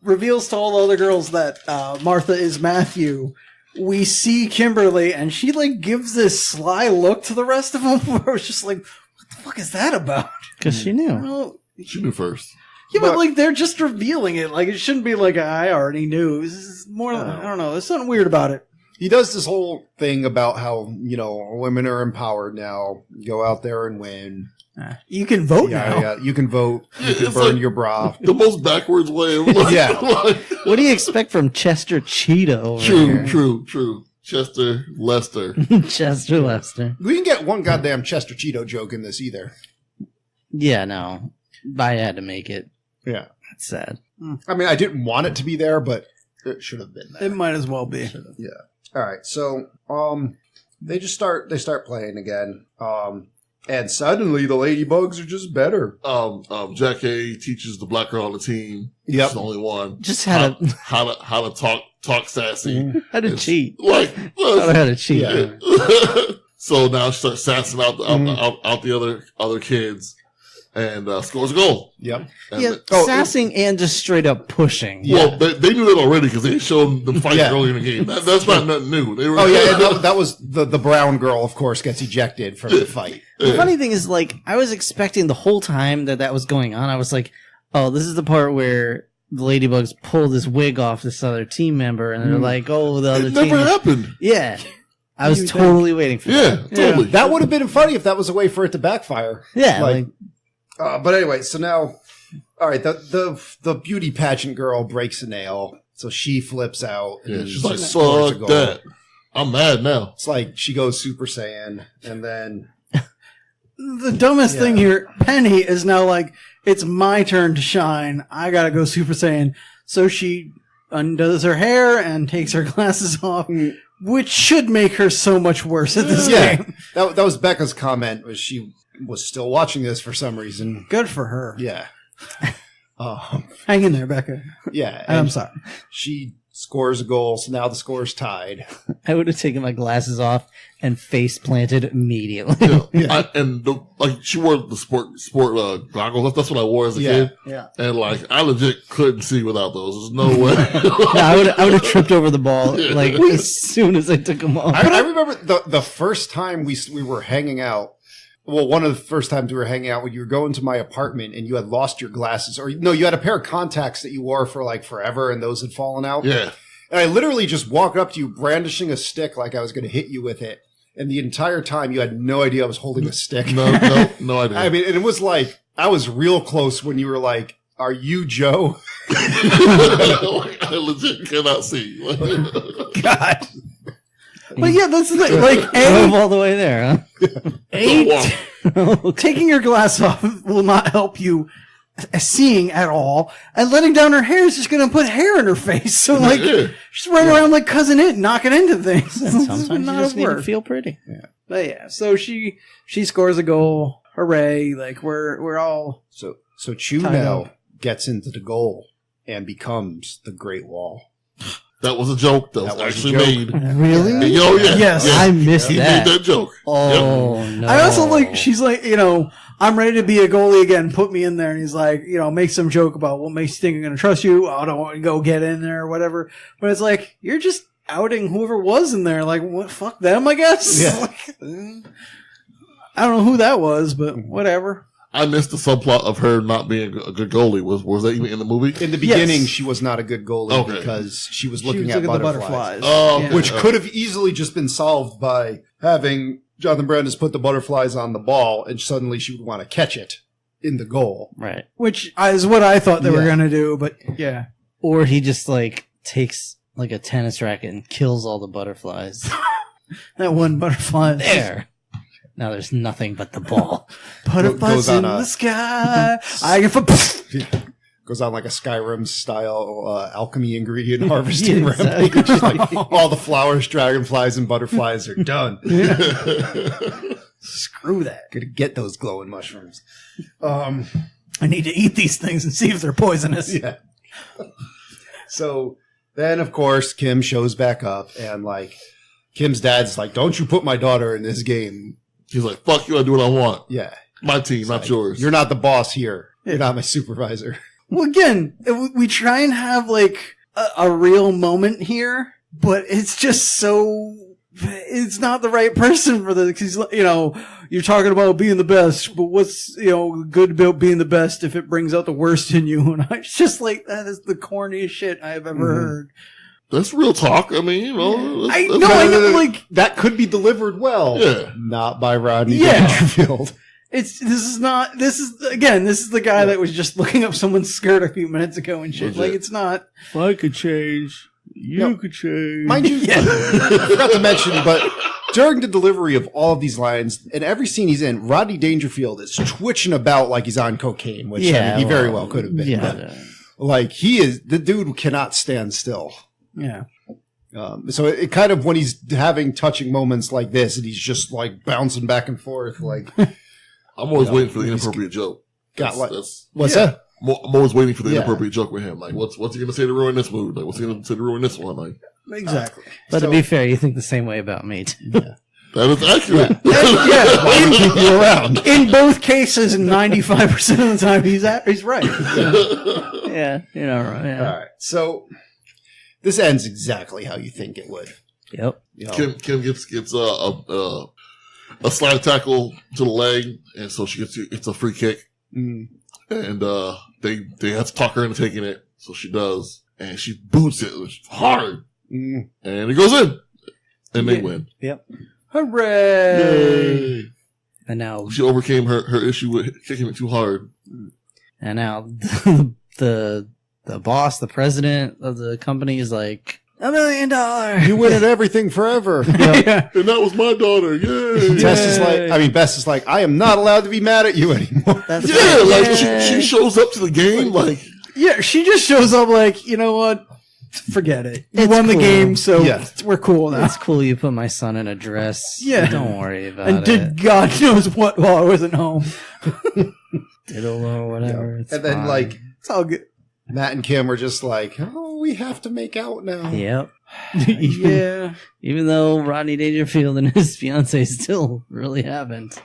reveals to all the other girls that Martha is Matthew. We see Kimberly, and she, gives this sly look to the rest of them where it's just like, what the fuck is that about? Because she knew. Well, she knew first. yeah, but they're just revealing it. Like, it shouldn't be like, I already knew. This is more, I don't know. There's something weird about it. He does this whole thing about how, women are empowered now. Go out there and win. You can vote now. Yeah, you can vote. You can It's burn like your bra. The most backwards way of Yeah. What do you expect from Chester Cheetah over here? True. Chester, Lester. Chester Lester. We didn't get one goddamn Chester Cheeto joke in this either. Yeah, no. I had to make it. Yeah. That's sad. I mean, I didn't want it to be there, but it should have been there. It might as well be. Yeah. All right. So, they start playing again. And suddenly the Ladybugs are just better. Jackie teaches the black girl on the team. Yep. She's the only one. Just how to How to talk sassy. how to cheat. Like, How to cheat. Yeah. so now she starts sassing out the other kids and scores a goal. Yep. And Yeah, sassing and just straight up pushing. Well, they knew that already because they showed them fighting early in the game. That's not nothing new. They were, that was the brown girl, of course, gets ejected from the fight. The funny thing is, like, I was expecting the whole time that was going on, I was like, oh, this is the part where the Ladybugs pull this wig off this other team member, and they're like, oh, the other It team. never happened. Yeah. I was totally waiting for Yeah, that. totally. That would have been funny if that was a way for it to backfire. Yeah. Like, but anyway, so now, all right, the beauty pageant girl breaks a nail, so she flips out. Yeah, And she's like, scores a fuck goal. that. I'm mad now. It's like she goes Super Saiyan, and then The dumbest thing here, Penny is now like, it's my turn to shine. I gotta go Super Saiyan. So she undoes her hair and takes her glasses off, which should make her so much worse at this game. that was Becca's comment. Was she was still watching this for some reason? Good for her. Yeah, Hang in there, Becca. yeah. I'm and sorry. She scores a goal, so now the score's tied. I would have taken my glasses off and face planted immediately. She wore the sport goggles. That's what I wore as a kid. Yeah. And like, I legit couldn't see without those. There's no way. Yeah, I would have tripped over the ball like as soon as I took them off. I remember the first time we were hanging out. Well, one of the first times we were hanging out when you were going to my apartment and you had lost your glasses, or no, you had a pair of contacts that you wore for like forever and those had fallen out. Yeah. And I literally just walked up to you brandishing a stick like I was going to hit you with it. And the entire time you had no idea I was holding a stick. No idea. I mean, and it was like, I was real close when you were like, are you Joe? I legit cannot see. God. But yeah, that's the thing. Like, Drove all the way there, huh? taking your glass off will not help you seeing at all, and letting down her hair is just going to put hair in her face. So, like, she's running around like Cousin It, knocking into things. Sometimes you just need to feel pretty. Yeah. But yeah, so she scores a goal. Hooray! Like we're all So Chu tied now up. gets into the goal and becomes the Great Wall. That was a joke that was was a actually joke. made. Really? Oh, yeah. Yes. Yeah. I missed He that. made that joke. Oh, no. I also like, she's like, I'm ready to be a goalie again. Put me in there. And he's like, make some joke about what makes you think I'm going to trust you. I don't want to go get in there or whatever. But it's like, you're just outing whoever was in there. Like, what? Fuck them, I guess. Yeah. Like, I don't know who that was, but whatever. I missed the subplot of her not being a good goalie. Was that even in the movie? In the beginning, Yes. she was not a good goalie Okay. because she was She looking was at looking at the butterflies. Oh, Yeah. Which could have easily just been solved by having Jonathan Brandis put the butterflies on the ball, and suddenly she would want to catch it in the goal. Right. Which is what I thought they were Yeah. going to do, but yeah. Or he just, like, takes, like, a tennis racket and kills all the butterflies. That one butterfly. There. Now there's nothing but the ball. Butterflies Goes on in a- the sky. I can Goes on like a Skyrim style alchemy ingredient harvesting Yeah, rampage. exactly. Like, all the flowers, dragonflies, and butterflies are done. Screw that. Gotta get those glowing mushrooms. I need to eat these things and see if they're poisonous. Yeah. So then, of course, Kim shows back up, and like Kim's dad's like, "Don't you put my daughter in this game?" He's like, fuck you, I do what I want. Yeah, My team, not like, yours. You're not the boss here. You're not my supervisor. Well, again, we try and have like a real moment here, but it's just so, it's not the right person for this. Cause, you're talking about being the best, but what's, good about being the best if it brings out the worst in you? And it's just like, that is the corniest shit I've ever heard. That's real talk. I mean, I know, like, That could be delivered well. Yeah. Not by Rodney Yeah. Dangerfield. this is the guy that was just looking up someone's skirt a few minutes ago and shit. Legit. Like, it's not. If I could change, you could change. Mind you, I forgot to mention, but during the delivery of all of these lines, and every scene he's in, Rodney Dangerfield is twitching about like he's on cocaine, which he very well could have been. Yeah. But, like, the dude cannot stand still. Yeah. So it kind of, when he's having touching moments like this, and he's just like bouncing back and forth, like I'm always waiting for the inappropriate joke. Got what? What's that? I'm always waiting for the Yeah. inappropriate joke with him. Like, what's he going to say to ruin this mood? Like, what's he going to say to ruin this one? Like, Exactly. But to be fair, you think the same way about me too. that is accurate. Yeah. Keep you around. In both cases, 95% of the time, he's right. Yeah, you know, right? Yeah. All right. So this ends exactly how you think it would. Yep. You know, Kim gets a slide tackle to the leg, and so it's a free kick. mm, And they have to talk her into taking it, so she does, and she boots it hard, mm. and it goes in, and they Yeah. win. Yep. Hooray! Yay! And now, She overcame her issue with kicking it too hard. the boss, the president of the company, is like $1 million. You win at everything forever. Yeah. And that was my daughter. Yay! Bess is like, I am not allowed to be mad at you anymore. That's Yeah, right. like Yay. she shows up to the game like Yeah, she just shows up like, you know what? Forget it. You It's won the cool. game, so Yeah. we're cool now. It's cool you put my son in a dress. Yeah. Don't worry about And it. did God knows what while I wasn't home. Diddle or whatever. It's And then fine. like It's all good. Matt and Kim were just like, oh, we have to make out now. Yep. Yeah. Even though Rodney Dangerfield and his fiance still really haven't.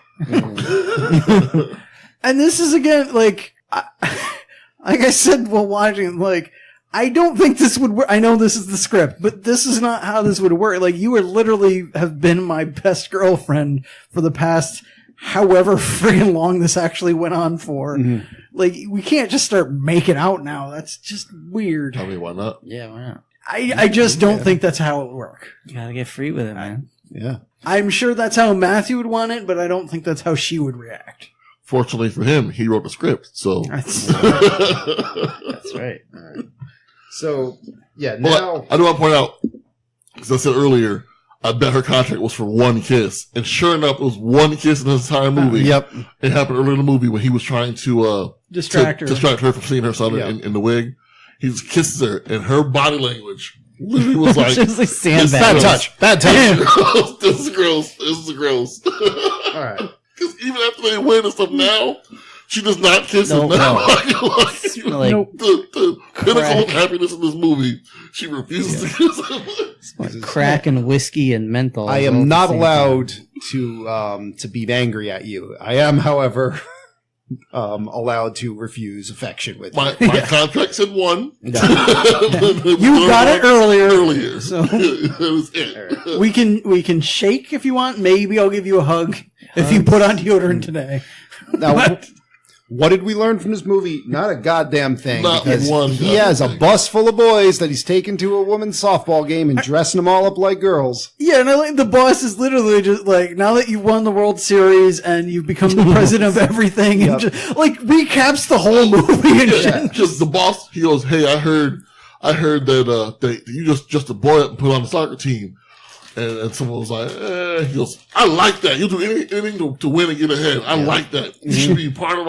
And this is again, like I said while watching, like, I don't think this would work. I know this is the script, but this is not how this would work. Like, you are literally have been my best girlfriend for the past however friggin' long this actually went on for. Mhm. Like, we can't just start making out now. That's just weird. I mean, why not? Yeah, why not? I just don't think that's how it would work. You gotta get free with it, man. Yeah. I'm sure that's how Matthew would want it, but I don't think that's how she would react. Fortunately for him, he wrote the script, so That's, That's right. So, yeah, Well, now. I do want to point out, because I said earlier, I bet her contract was for one kiss. And sure enough, it was one kiss in the entire movie. Yep. It happened earlier in the movie when he was trying to distract her. distract her from seeing her son Yeah. in the wig. He just kisses her, and her body language literally was like, Just like Bad sandbags. touch. Bad touch. this is gross. This is gross. All right. Because even after they win and stuff now, she does not kiss No, him now. no. Like, Nope. The pinnacle of Crack. happiness in this movie, she refuses to kiss him. like crack and whiskey and menthol. I all at am the not same allowed to be angry at you. I am, however, allowed to refuse affection with you. My contract said one. You got it earlier. So That was it. we can shake if you want. Maybe I'll give you a hug if you put on deodorant today. Now, what did we learn from this movie? Not a goddamn thing. Not because one he goddamn has a thing. bus full of boys that he's taken to a women's softball game and dressing them all up like girls. Yeah, and I like the boss is literally just like, now that you've won the World Series and you've become the president of everything, and just like recaps the whole movie and shit. Just the boss, he goes, "Hey, I heard that you just a boy up and put on the soccer team." And someone was like, he goes, "I like that. You'll do anything to win and get ahead. I like that. You should be part of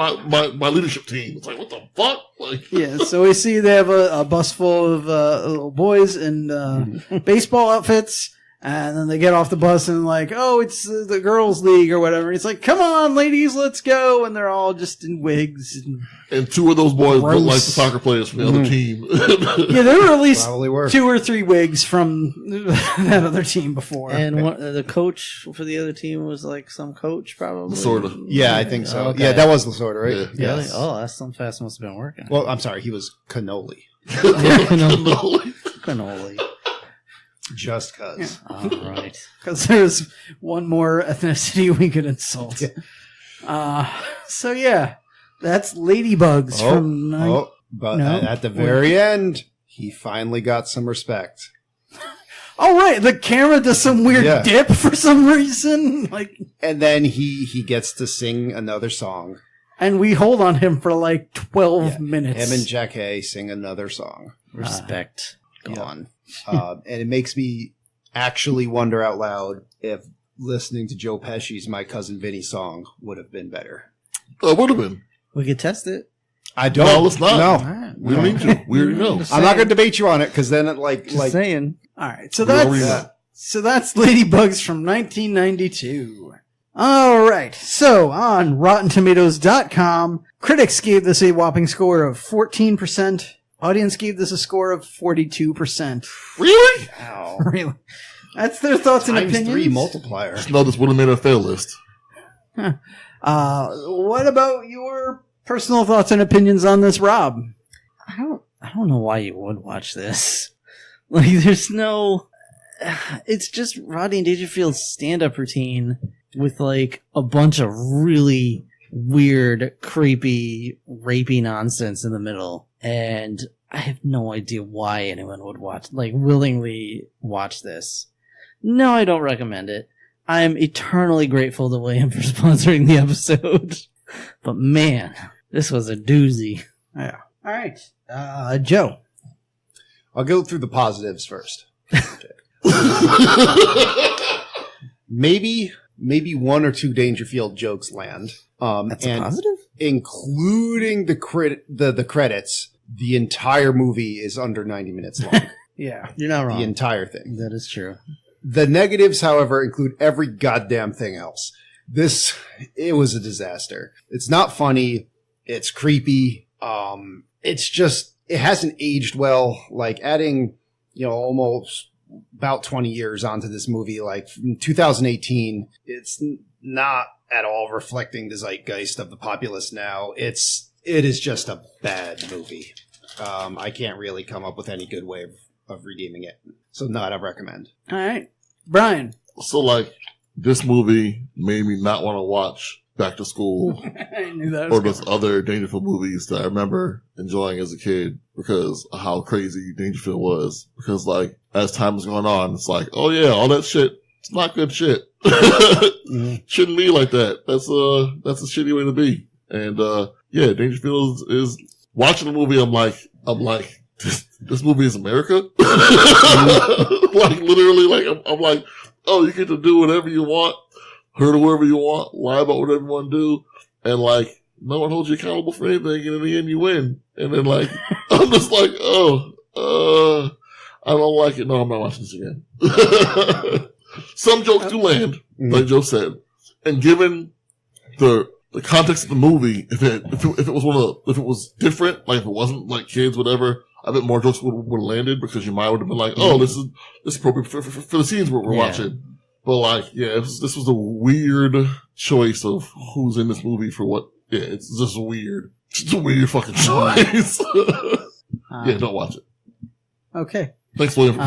my leadership team." It's like, what the fuck? Like, Yeah, so we see they have a bus full of little boys in baseball outfits, and then they get off the bus and like, oh, it's the girls' league or whatever. And it's like, come on, ladies, let's go. And they're all just in wigs. and two of those boys look Gross. like the soccer players from the other team. Yeah, there were at least Probably were. 2 or 3 wigs from that other team before. And the coach for the other team was like some coach, probably. Sort of. Yeah, I think so. Okay. Yeah, that was Lasorda, right? Yeah. Really? Oh, that some fast must have been working. Well, I'm sorry, he was cannoli. Cannoli. Just cuz. All right. Because there's one more ethnicity we could insult. So yeah, that's Ladybugs from... But No. at the very end, he finally got some respect. Oh, right, the camera does some weird Yeah. dip for some reason. Like, And then he gets to sing another song. and we hold on him for like 12 minutes. Him and Jack Hay sing another song. Respect. Gone. And it makes me actually wonder out loud if listening to Joe Pesci's My Cousin Vinny song would have been better. It would have been. We could test it. I don't. No, let's not. All No. right. We don't need to. We already know. I'm not going to debate you on it because then it Just saying. All right, so We already that's know. so that's Ladybugs from 1992. All right. So on RottenTomatoes.com, critics gave this a whopping score of 14%. Audience gave this a score of 42%. Really? Wow. Really? That's their thoughts and Times opinions. 3 multiplier. Just know this would have made a fail list. What about your personal thoughts and opinions on this, Rob? I don't know why you would watch this. Like, there's no... It's just Rodney Dangerfield's stand-up routine with, like, a bunch of really weird, creepy, rapey nonsense in the middle. And I have no idea why anyone would willingly watch this. No, I don't recommend it. I'm eternally grateful to William for sponsoring the episode. But man, this was a doozy. Yeah. All right. Joe. I'll go through the positives first. Maybe one or two Dangerfield jokes land. That's a positive? Including the credits, the entire movie is under 90 minutes long. Yeah. You're not wrong. The entire thing. That is true. The negatives, however, include every goddamn thing else. It was a disaster. It's not funny. It's creepy. It's just, it hasn't aged well. Like adding, almost about 20 years onto this movie, like from 2018, it's not at all reflecting the zeitgeist of the populace now. It is just a bad movie. I can't really come up with any good way of redeeming it. So not a recommend. All right. Brian. So, like, this movie made me not want to watch Back to School I knew that or was those other Dangerfield movies that I remember enjoying as a kid because of how crazy Dangerfield was. Because, like, as time is going on, it's like, oh yeah, all that shit, it's not good shit. Shouldn't be like that. That's a shitty way to be. And, yeah, Dangerfield is watching the movie. I'm like, this movie is America. Like literally, like I'm like, oh, you get to do whatever you want, hurt whoever you want, lie about whatever you want to do, and like no one holds you accountable for anything, and in the end you win. And then like I'm just like, I don't like it. No, I'm not watching this again. Some jokes do land, like Joe said, and given the context of the movie, if it was different, like if it wasn't like kids, whatever, I bet more jokes would have landed because your mind would have been like, oh, this is appropriate for the scenes we're watching. But like, yeah, this was a weird choice of who's in this movie for what. Yeah, it's just weird. It's a weird fucking choice. Yeah, don't watch it. Okay. Thanks, William.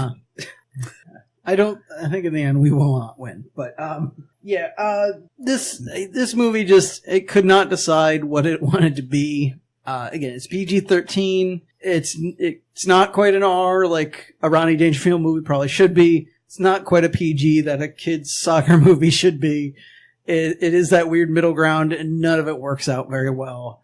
I think in the end we will not win, but, this movie it could not decide what it wanted to be. Again, it's PG-13. It's not quite an R like a Rodney Dangerfield movie probably should be. It's not quite a PG that a kid's soccer movie should be. It is that weird middle ground, and none of it works out very well.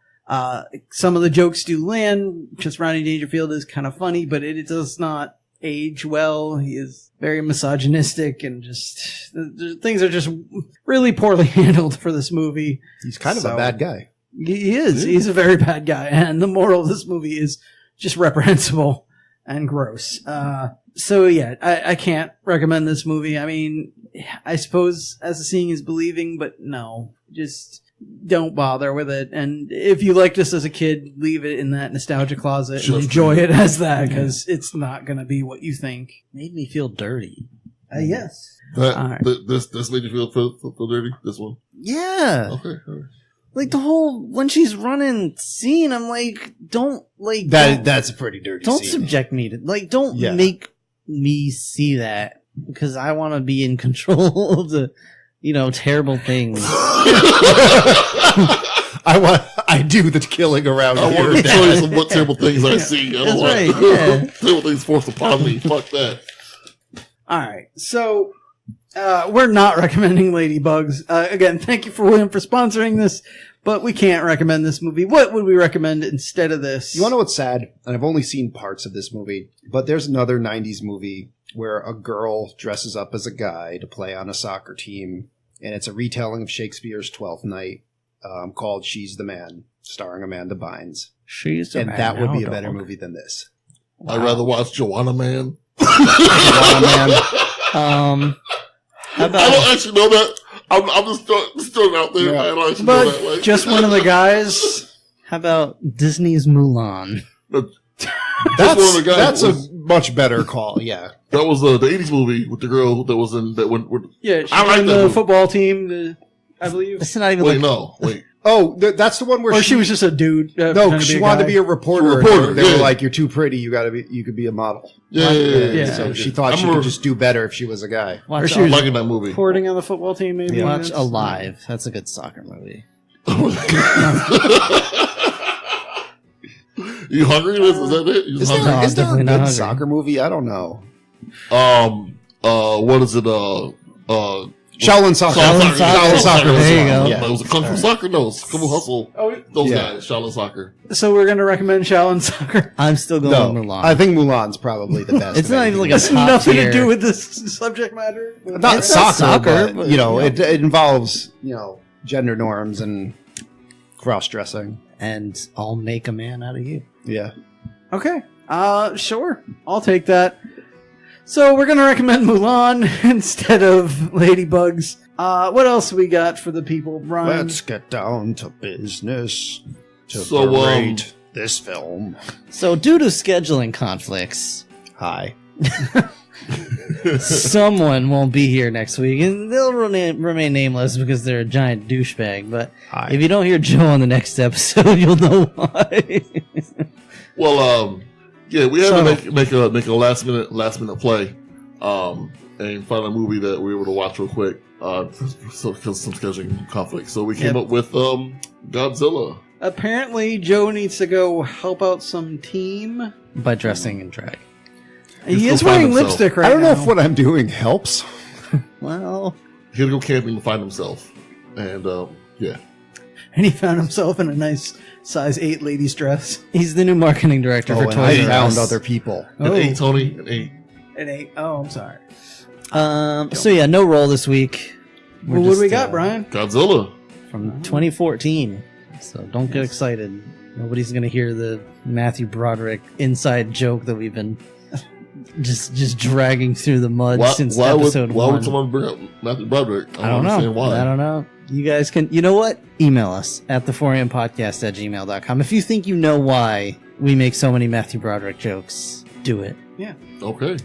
Some of the jokes do land, because Rodney Dangerfield is kind of funny, but it does not age well. He is very misogynistic, and just things are just really poorly handled for this movie. He's kind of a bad guy. He is. He's a very bad guy, and the moral of this movie is just reprehensible and gross. So yeah, I can't recommend this movie. I mean, I suppose as a seeing is believing, but no, just don't bother with it. And if you liked this as a kid, leave it in that nostalgia closet and enjoy it as that, because it's not going to be what you think. Made me feel dirty. Yes. This made you feel dirty? This one? Yeah. Okay. All right. Like the whole when she's running scene, I'm like, that's a pretty dirty don't scene. Subject me to make me see that, because I want to be in control of the terrible things. I do the killing around I here. want to tell you what terrible things I see. I don't want terrible things forced upon me. Fuck that. All right. So we're not recommending Ladybugs. Again, thank you for William for sponsoring this, but we can't recommend this movie. What would we recommend instead of this? You want to know what's sad? And I've only seen parts of this movie, but there's another 90s movie where a girl dresses up as a guy to play on a soccer team, and it's a retelling of Shakespeare's Twelfth Night called She's the Man, starring Amanda Bynes. She's the Man. And that would be a better movie than this. Wow. I'd rather watch Joanna Man. Joanna Man. How about, I don't actually know that. I'm just throwing it out there. Yeah. I don't actually know But that. Like, just one of the guys. How about Disney's Mulan? just one of the guys. That's a much better call. Yeah. That was the 80s movie with the girl that was in that went. Yeah, she I like joined that the movie. football team, I believe. It's not even Wait, like no, wait. Oh, that's the one where Or she was just a dude. no, pretending to she be a wanted to guy. be a reporter. Reporter, They were yeah. like, "You're too pretty. You could be a model." Yeah. Yeah. So she thought she could just do better if she was a guy. Or watch, she was liking that movie. reporting on the football team, maybe. Yeah. watch Alive. That's a good soccer movie. You hungry? Is that it? You Is hungry? there, No, is there a definitely not good hungry. soccer movie? I don't know. What is it? Shaolin Soccer. Shaolin Soccer, there you go. Yeah. It was a Kung Fu Soccer? No, it's Kung Fu Hustle. Oh, Those Yeah. guys, Shaolin Soccer. so we're going to recommend Shaolin Soccer. I'm still going No, with Mulan. I think Mulan's probably the best. It's of not even anything. like a Has top nothing tier. to do with this subject matter. not It's not soccer, soccer, but, you know, but, it involves gender norms and cross dressing. And I'll make a man out of you. Yeah. Okay. Sure. I'll take that. So we're going to recommend Mulan instead of Ladybugs. What else we got for the people, Brian? Let's get down to business to So, berate this film. So, due to scheduling conflicts, Hi. someone won't be here next week, and they'll remain nameless because they're a giant douchebag. But Hi. if you don't hear Joe on the next episode, you'll know why. Well, yeah, we had to make a last minute play, and find a movie that we were able to watch real quick, because some scheduling conflict. So we came up with Godzilla. Apparently, Joe needs to go help out some team. By dressing in drag. He He's is gonna find wearing himself. lipstick right I don't know now. if what I'm doing helps. Well, He had to go camping to find himself, and yeah. And he found himself in a nice size 8 ladies dress. he's the new marketing director for and Toys I R found Us. other people. An 8, Tony, an 8. An 8. Oh, I'm sorry. So yeah, no roll this week. We're Well, what do we just, got, Brian? Godzilla. From 2014. So don't get excited. Nobody's gonna hear the Matthew Broderick inside joke that we've been just dragging through the mud since episode why 1. would someone bring up Matthew Broderick? I don't know. understand why. I don't know. You guys can, you know what? Email us at the4ampodcast@gmail.com. If you think you know why we make so many Matthew Broderick jokes, do it. Okay.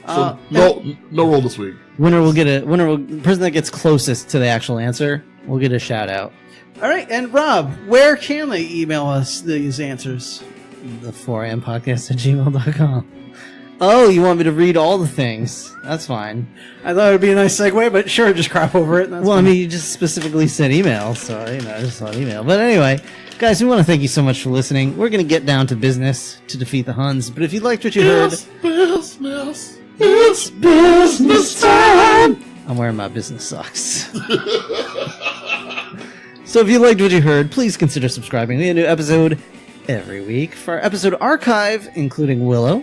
Uh, So no roll this week. Person that gets closest to the actual answer will get a shout out. All right, and Rob, where can they email us these answers? The 4ampodcast@gmail.com. Oh, you want me to read all the things? That's fine. I thought it would be a nice segue, but sure, just crap over it. That's Well, I fine. mean, you just specifically said email, so, I just thought email. But anyway, guys, we want to thank you so much for listening. We're going to get down to business to defeat the Huns, but if you liked what you heard... Business. It's business time! I'm wearing my business socks. So if you liked what you heard, please consider subscribing. We have a new episode every week. For our episode archive, including Willow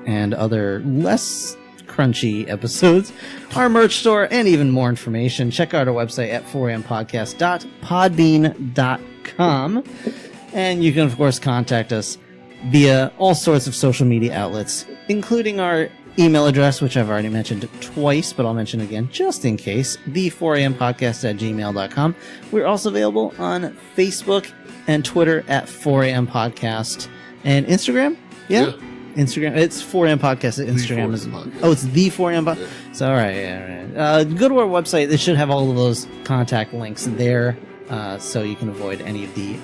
and other less crunchy episodes, our merch store, and even more information, check out our website at 4ampodcast.podbean.com. And you can, of course, contact us via all sorts of social media outlets, including our email address, which I've already mentioned twice, but I'll mention again just in case, the4ampodcast@gmail.com. We're also available on Facebook and Twitter at 4ampodcast. And Instagram? Yeah. Instagram. It's 4am podcast at Instagram. 4am podcast. Oh, it's the 4am podcast. So, all right. Go to our website. They should have all of those contact links there, so you can avoid any of the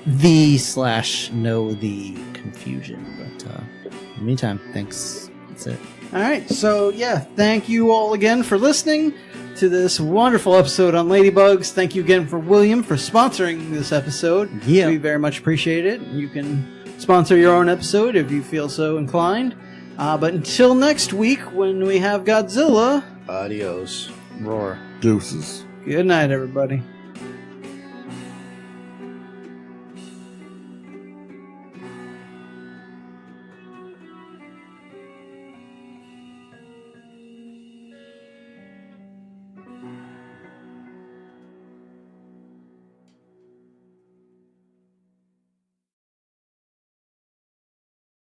/know the confusion. But in the meantime, thanks. That's it. All right, so yeah, thank you all again for listening to this wonderful episode on Ladybugs. Thank you again for William for sponsoring this episode. Yeah. We very much appreciate it. You can sponsor your own episode if you feel so inclined. But until next week when we have Godzilla, Adios. Roar. Deuces. good night, everybody.